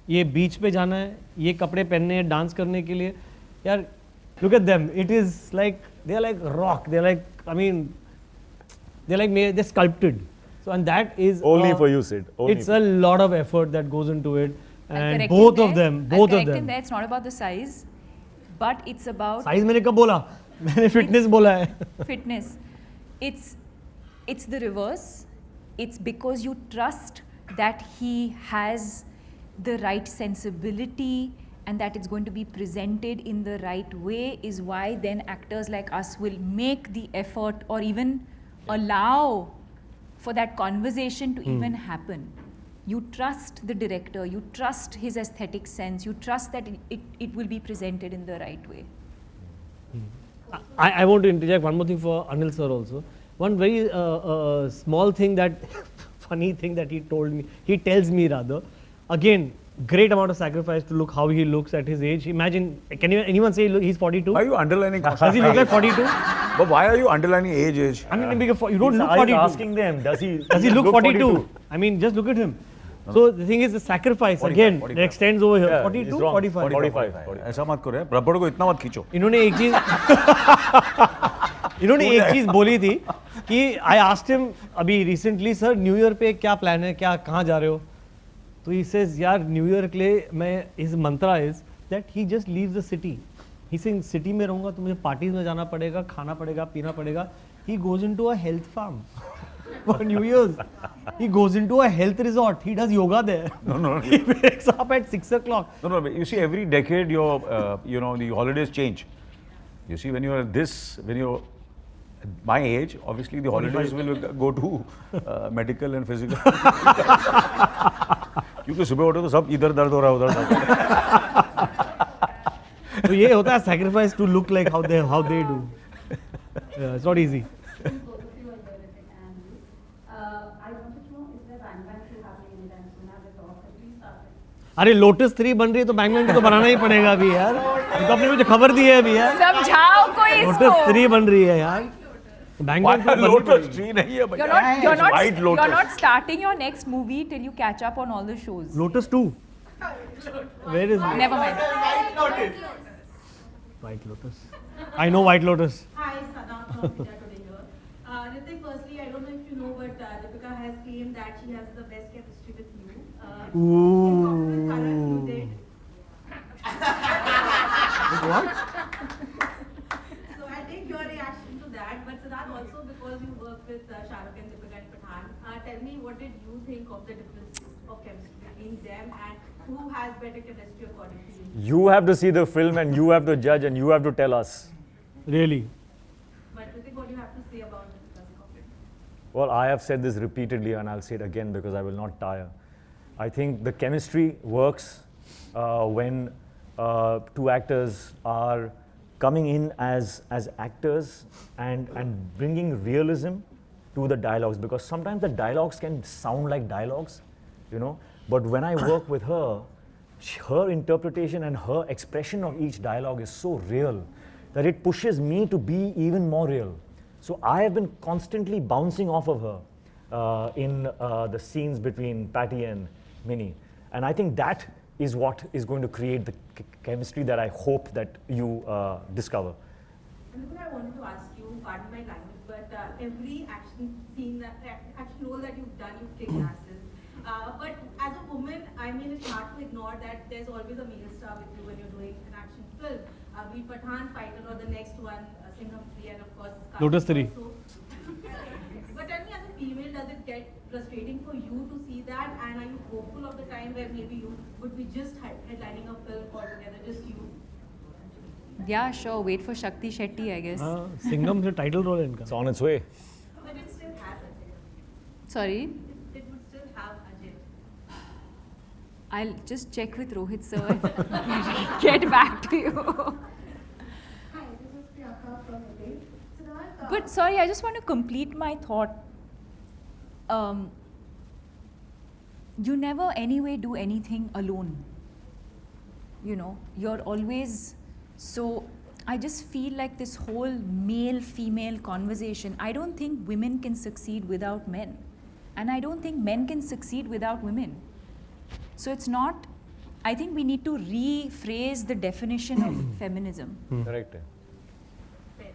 ये बीच पे जाना है, ये कपड़े पहनने हैं डांस करने के लिए. यार, look at them. It is like they're like rock. They're like, I mean, they're sculpted. So, and that is Only for you, Sid. Only it's for a lot of effort that goes into it, I'll and correct both him of there. them, I'll both of correct him them. there. It's not about the size, but it's about Size मैंने कब बोला? मैंने fitness बोला है. fitness. It's the reverse. It's because you trust that he has the right sensibility and that it's going to be presented in the right way, is why then actors like us will make the effort or even allow for that conversation to even happen. You trust the director, you trust his aesthetic sense, you trust that it will be presented in the right way. I want to interject one more thing for Anil sir also. One very small thing that, funny thing that he tells me rather. Again, great amount of sacrifice to look how he looks at his age. Imagine, can anyone say he's 42? Why are you underlining? Does he look like 42? But why are you underlining age? I mean, because you don't look Are you 42. asking them, does he look 42? I mean, just look at him. So the thing is, the sacrifice 45, again 45. that extends over here. Yeah, 42, he's wrong. 45. 45. ऐसा मत करो, रबड़ को इतना मत खींचो. इन्होंने एक चीज बोली थी कि I asked him अभी recently, sir, New Year पे क्या plan है, क्या कहाँ जा रहे हो? तो he says, यार New Year के लिए मैं, his mantra is that he just leaves the city. He's saying city में रहूँगा तो मुझे parties में जाना पड़ेगा, खाना पड़ेगा, पीना पड़ेगा. He goes into a health farm for New Year's. He goes into a health resort. He does yoga there. No. He wakes up at 6 o'clock. No. But you see, every decade, your the holidays change. You see, when you're my age, obviously the holidays will go to medical and physical. क्योंकि सुबह उठो तो सब इधर दर्द हो रहा है उधर दर्द. तो ये होता है sacrifice to look like how they do. Yeah, it's not easy. I wanted to know, is there Bang Bang 2 happening anytime soon? Have the talks at least started? अरे लोटस 3 बन रही है तो बैंग बैंग तो बनाना ही पड़ेगा अभी यार. तो आपने मुझे खबर दी है अभी यार. समझाओ कोई लोटस इसको. 3 बन रही है यार. बैंग बैंग तो Lotus tree नहीं है You're भैया. White you're lotus. not starting your next movie till you catch up on all the shows. Lotus 2. Where is it? Never mind. White Lotus. I know White Lotus. Hi, Sada from Media Today here. Hrithik, firstly, I don't know if you know, but Deepika has claimed that she has the best chemistry with you. In Karan, you did. What? So I'll take your reaction to that. But Siddharth, also because you work with Shah Rukh and Deepika and Pathan, tell me what did you think of the differences of chemistry between them and who has better chemistry according to you? You have to see the film and you have to judge and you have to tell us. Really? But Hrithik, what do you have to say about Deepika's comment? Well, I have said this repeatedly and I'll say it again because I will not tire. I think the chemistry works when two actors are coming in as actors and bringing realism to the dialogues, because sometimes the dialogues can sound like dialogues, but when I work with her, her interpretation and her expression of each dialogue is so real that it pushes me to be even more real. So I have been constantly bouncing off of her in the scenes between Patty and Minnie. And I think that is what is going to create the chemistry that I hope that you discover. And I wanted to ask you, pardon my language, but every action scene, action role that you've done, you've kicked asses. But as a woman, I mean, it's hard to ignore that there's always a male star with you when you're doing an action film. Be it Pathan, Fighter, or the next one, Singham 3, and of course, Lotus 3. But tell me, as a female, does it get frustrating for you to see that? And are you hopeful of the time where maybe you would be just headlining a film altogether, just you? Yeah, sure. Wait for Shakti Shetty, I guess. Singham से title role है इनका. It's on its way. But it still has Ajay. Sorry. It would still have Ajay. I'll just check with Rohit sir and get back to you. Hi, this is Priyanka from Mumbai. Siddharth, But sorry, I just want to complete my thought. You never anyway do anything alone. You're always so. I just feel like this whole male-female conversation, I don't think women can succeed without men. And I don't think men can succeed without women. So it's not, I think we need to rephrase the definition of feminism. Correct. Hi.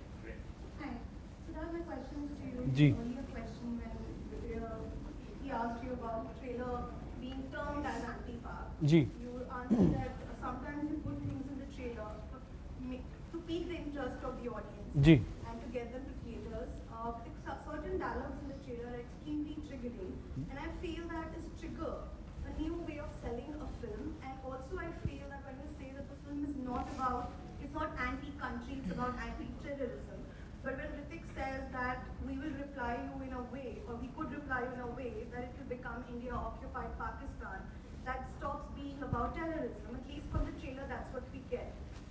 Siddharth, my question is to you. Ji. Only a question when he asked you about trailer being termed as anti-fab. Ji. You answered that sometimes you put things in the trailer to pique the interest of the audience ji. and to get them to theaters. Certain dialogues in the trailer are extremely triggering, and I feel that is trigger a new way of selling a film. And also I feel that when you say that the film is not about, it's not anti-country, it's about anti-terrorism. But when Hrithik says that we will reply you in a way, or we could reply you in a way that it will become India occupied Pakistan, that stops being about terrorism. At least from the trailer, that's what we get.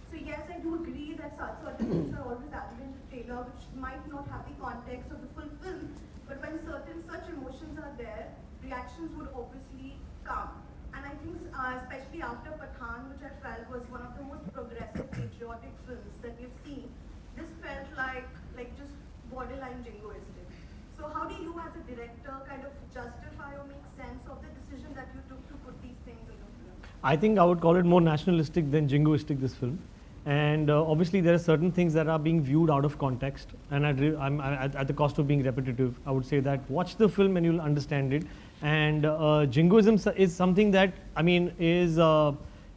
So yes, I do agree that certain things are always added in the trailer, which might not have the context of the full film. But when certain such emotions are there, reactions would obviously come. And I think, especially after Pathan, which I felt was one of the most progressive patriotic films that we've seen, this felt like just borderline jingoistic. So how do you, as a director, kind of justify or make sense of the decision that you took to put these things in the film? I think I would call it more nationalistic than jingoistic, this film. And obviously there are certain things that are being viewed out of context, and I'm at the cost of being repetitive, I would say that watch the film and you'll understand it. And jingoism is something that, is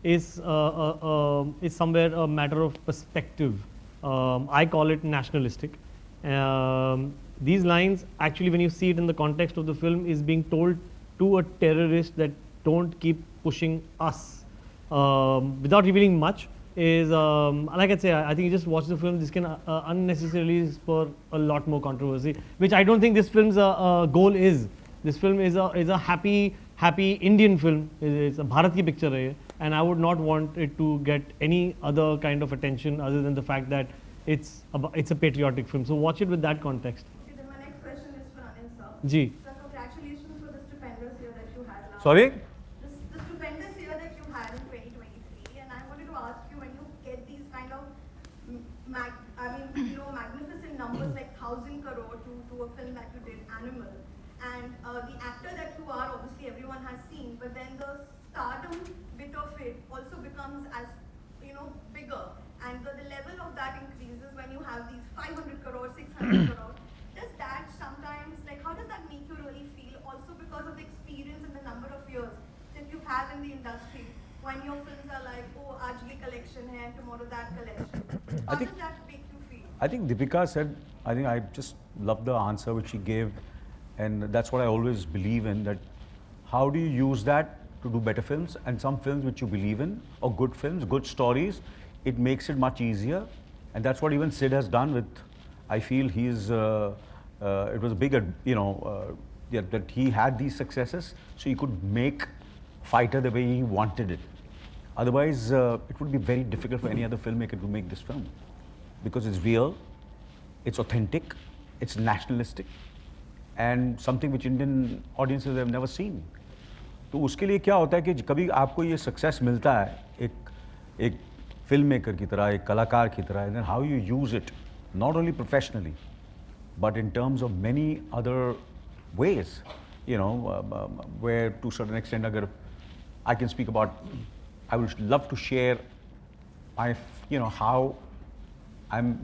is somewhere a matter of perspective. I call it nationalistic. These lines, actually, when you see it in the context of the film, is being told to a terrorist that don't keep pushing us. Without revealing much, is like I say, I think you just watch the film. This can unnecessarily spur a lot more controversy, which I don't think this film's goal is. This film is a happy Indian film. It's a Bharat ki picture hai, and I would not want it to get any other kind of attention other than the fact that it's a patriotic film. So watch it with that context. Okay, then my next question is for Anil sir. Ji. Sir, congratulations for the stupendous year that you had last Sorry? The stupendous year that you had in 2023, and I wanted to ask you, when you get these kind of magnificent numbers like 1,000 crore to a film that you did, Animal, and the actor that you are, obviously everyone has seen, but then the stardom bit of it also becomes as bigger, and the level of that increases when you have these 500 crore, 600 crore. Does that sometimes, how does that make you really feel? Also because of the experience and the number of years that you've had in the industry, when your films are like, oh, aaj ye collection hai, and tomorrow that collection. How does that make you feel? I think Deepika said, I think I just love the answer which she gave, and that's what I always believe in, that how do you use that to do better films, and some films which you believe in, or good films, good stories, it makes it much easier, and that's what even Sid has done with, I feel he's, it was a big, that he had these successes, so he could make Fighter the way he wanted it. Otherwise, it would be very difficult for any other filmmaker to make this film, because it's real, it's authentic, it's nationalistic, and something which Indian audiences have never seen. तो उसके लिए क्या होता है कि कभी आपको ये सक्सेस मिलता है एक फिल्म मेकर की तरह, एक कलाकार की तरह, and then how you use it, not only professionally, but in terms of many other ways, where to a certain extent, agar I can speak about, I would love to share my, how I'm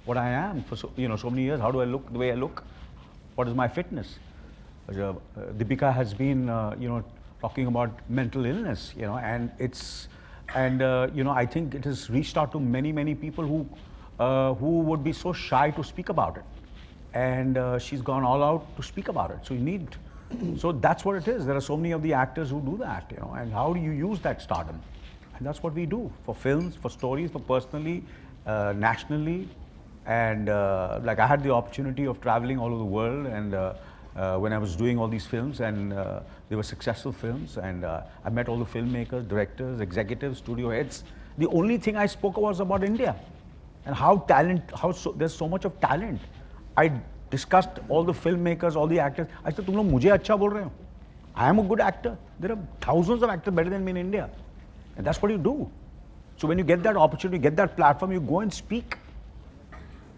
what I am for so many years. How do I look the way I look? What is my fitness? Deepika has been, talking about mental illness, and I think it has reached out to many people who would be so shy to speak about it, and she's gone all out to speak about it. So that's what it is. There are so many of the actors who do that, and how do you use that stardom? And that's what we do for films, for stories, for personally, nationally, and like I had the opportunity of traveling all over the world, and when I was doing all these films, and they were successful films, and I met all the filmmakers, directors, executives, studio heads. The only thing I spoke was about India and there's so much of talent. I discussed all the filmmakers, all the actors. I said, "तुम लोग मुझे अच्छा बोल रहे हो? I am a good actor. There are thousands of actors better than me in India," and that's what you do. So when you get that opportunity, get that platform, you go and speak,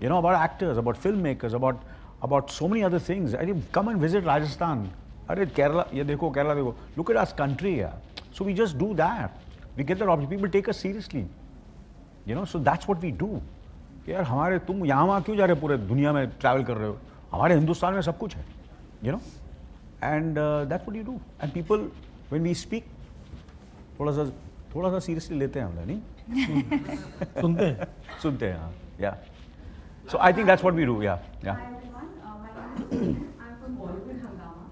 about actors, about filmmakers, about so many other things. I mean, come and visit Rajasthan. Kerala, Kerala dekho. Look at us country here. So we just do that. We get that opportunity. People take us seriously. So that's what we do. यार तुम यहाँ वहाँ क्यों जा रहे हो, पूरे दुनिया में ट्रैवल कर रहे हो? हमारे हिंदुस्तान में सब कुछ है, and that's what you do. And people, when we speak, थोड़ा सा seriously लेते हैं हम, नहीं? सुनते हैं, हाँ, yeah. So I think that's what we do, yeah. Hi everyone, my name is I'm from Bollywood Hangama.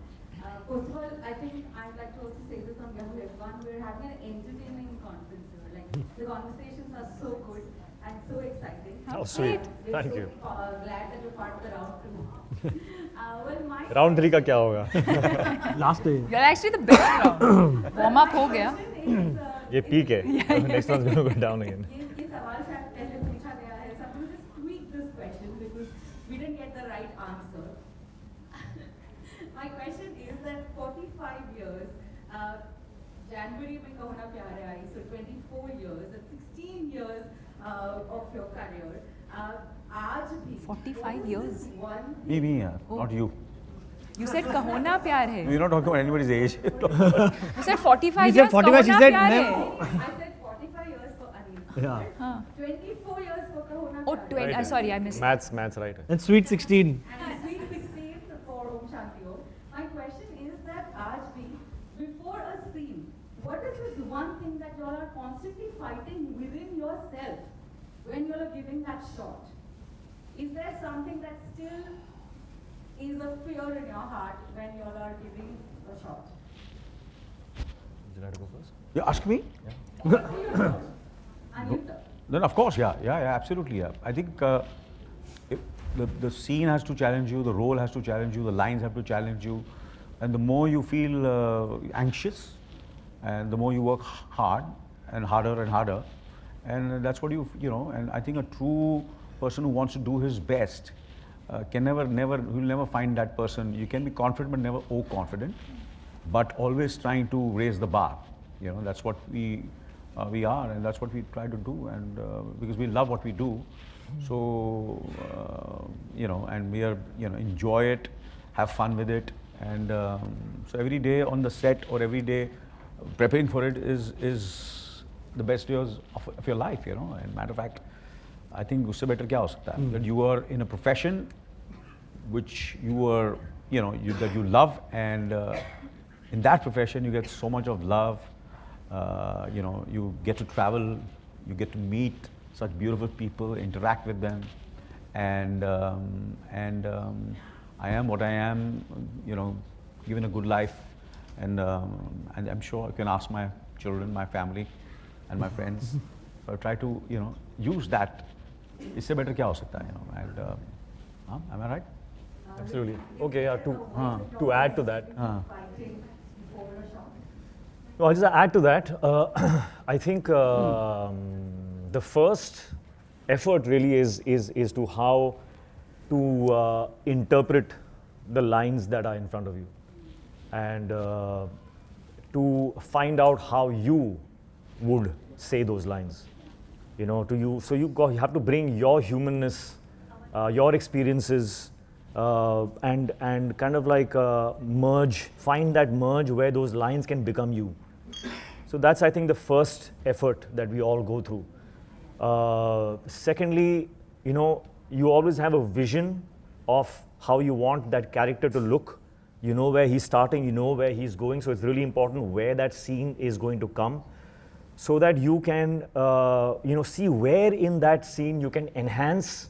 First of all, I think I'd like to also say this on behalf of everyone. We're having an entertaining conference here. The conversations are so good and so exciting. Oh, sweet. Thank you. Glad that you're part of the round 2. Round 3 का क्या होगा? Last day. You're actually the best round. Warm up हो गया. ये peak है. Next one's going to go down again. ये सवाल शायद पहले पूछा गया है. So I'm going to just tweak this question because we didn't get the right answer. My question is that 45 years, January में कहो ना प्यार है आई, so 24 years, 16 years of your career. आज भी 45 years. Me, yeah, not you. You said kahona pyar hai. We're not talking about anybody's age. You said 45 You years. said 45, she said pyar no. hai. I said 45 years for Anil. Yeah. 24 years for Kahona. Oh, 20. Sorry, I missed. Maths right. And Sweet 16. And Sweet 16 for Om Shanti Om. My question is that aaj bhi, before a scene, what is this one thing that is there something that still is a fear in your heart when you all are giving a shot? Would you like to go first? You ask me? Anil sir. Then of course, yeah, absolutely, yeah. I think the scene has to challenge you, the role has to challenge you, the lines have to challenge you, and the more you feel anxious, and the more you work hard and harder, and that's what you know. And I think a true person who wants to do his best will never find that person. You can be confident but never overconfident, but always trying to raise the bar. You know, that's what we are, and that's what we try to do, and because we love what we do, so you know, and we are, you know, enjoy it, have fun with it, and so every day on the set or every day preparing for it is the best years of your life, you know. And matter of fact, I think usse better kya ho sakta hai? That you are in a profession which you are, you know, that you love, and in that profession you get so much of love. You know, you get to travel, you get to meet such beautiful people, interact with them, and I am what I am, you know, given a good life, and I'm sure I can ask my children, my family, and my friends. So I try to, you know, use that. Isse better kya ho sakta hai, you know, and am I right? Absolutely. Okay, yeah, to add to that. No, I'll just add to that. I think the first effort really is to how to interpret the lines that are in front of you, and to find out how you would say those lines. You know, so you have to bring your humanness, your experiences, and kind of like find that merge where those lines can become you. So that's, I think, the first effort that we all go through. Secondly, you know, you always have a vision of how you want that character to look. You know where he's starting, you know where he's going, so it's really important where that scene is going to come, so that you can, you know, see where in that scene you can enhance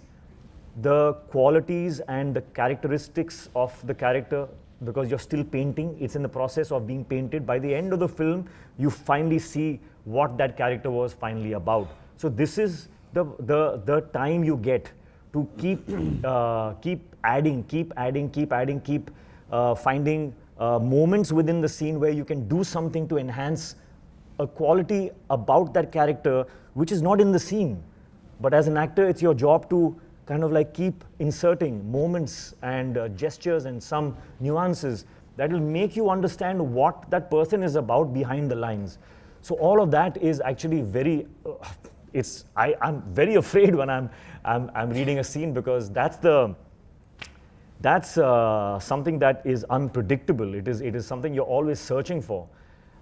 the qualities and the characteristics of the character, because you're still painting. It's in the process of being painted. By the end of the film, you finally see what that character was finally about. So this is the time you get to keep adding, finding moments within the scene where you can do something to enhance a quality about that character which is not in the scene. But as an actor, it's your job to kind of like keep inserting moments and gestures and some nuances that will make you understand what that person is about behind the lines. So all of that is actually very, I'm very afraid when I'm reading a scene, because that's something that is unpredictable. It is something you're always searching for,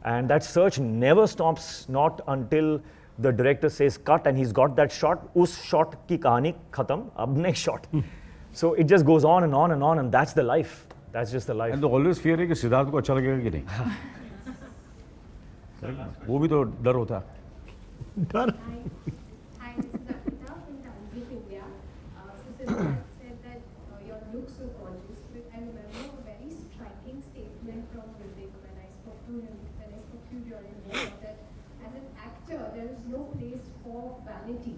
and that search never stops, not until the director says cut and he's got that shot. Us shot ki kahani khatam, ab next shot. So it just goes on and on and on, and that's the life. That's just the life. And the always fear है कि सिद्धार्थ को अच्छा लगेगा कि नहीं. वो भी तो डर होता है. डर. Hi, this is Akita from Times of India. So Siddharth said that your looks so gorgeous, but I remember a very striking statement from Hrithik when I spoke to you during the work, that as an actor, there is no place for vanity.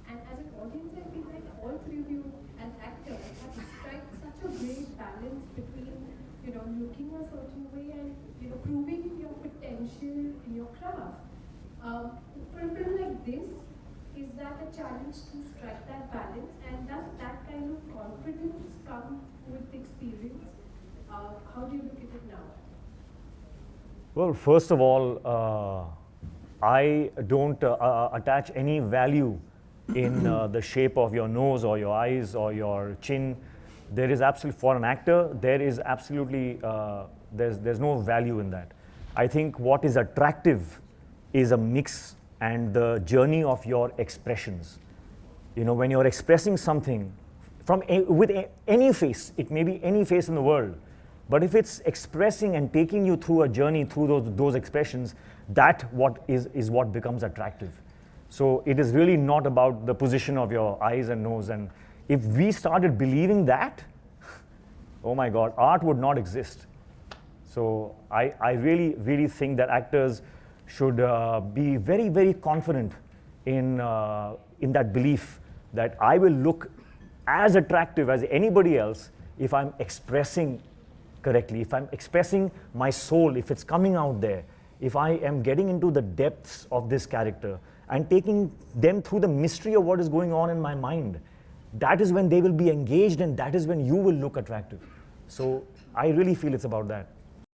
And as an audience, I feel like all three of you as actors have to strike such a great balance between, you know, looking a certain way and, you know, proving your potential in your craft. For a film like this, is that a challenge to strike that balance, and does that kind of confidence come with experience? How do you look at it now? Well, first of all, I don't attach any value in the shape of your nose or your eyes or your chin. There is absolutely, for an actor, there is absolutely, there's no value in that. I think what is attractive is a mix and the journey of your expressions. You know, when you're expressing something with any face, it may be any face in the world, but if it's expressing and taking you through a journey through those expressions, that is what becomes attractive. So it is really not about the position of your eyes and nose, and if we started believing that, oh my God, art would not exist. So I really think that actors should be very, very confident in that belief that I will look as attractive as anybody else if I'm expressing correctly, if I'm expressing my soul, if it's coming out there, if I am getting into the depths of this character and taking them through the mystery of what is going on in my mind. That is when they will be engaged, and that is when you will look attractive. So I really feel it's about that.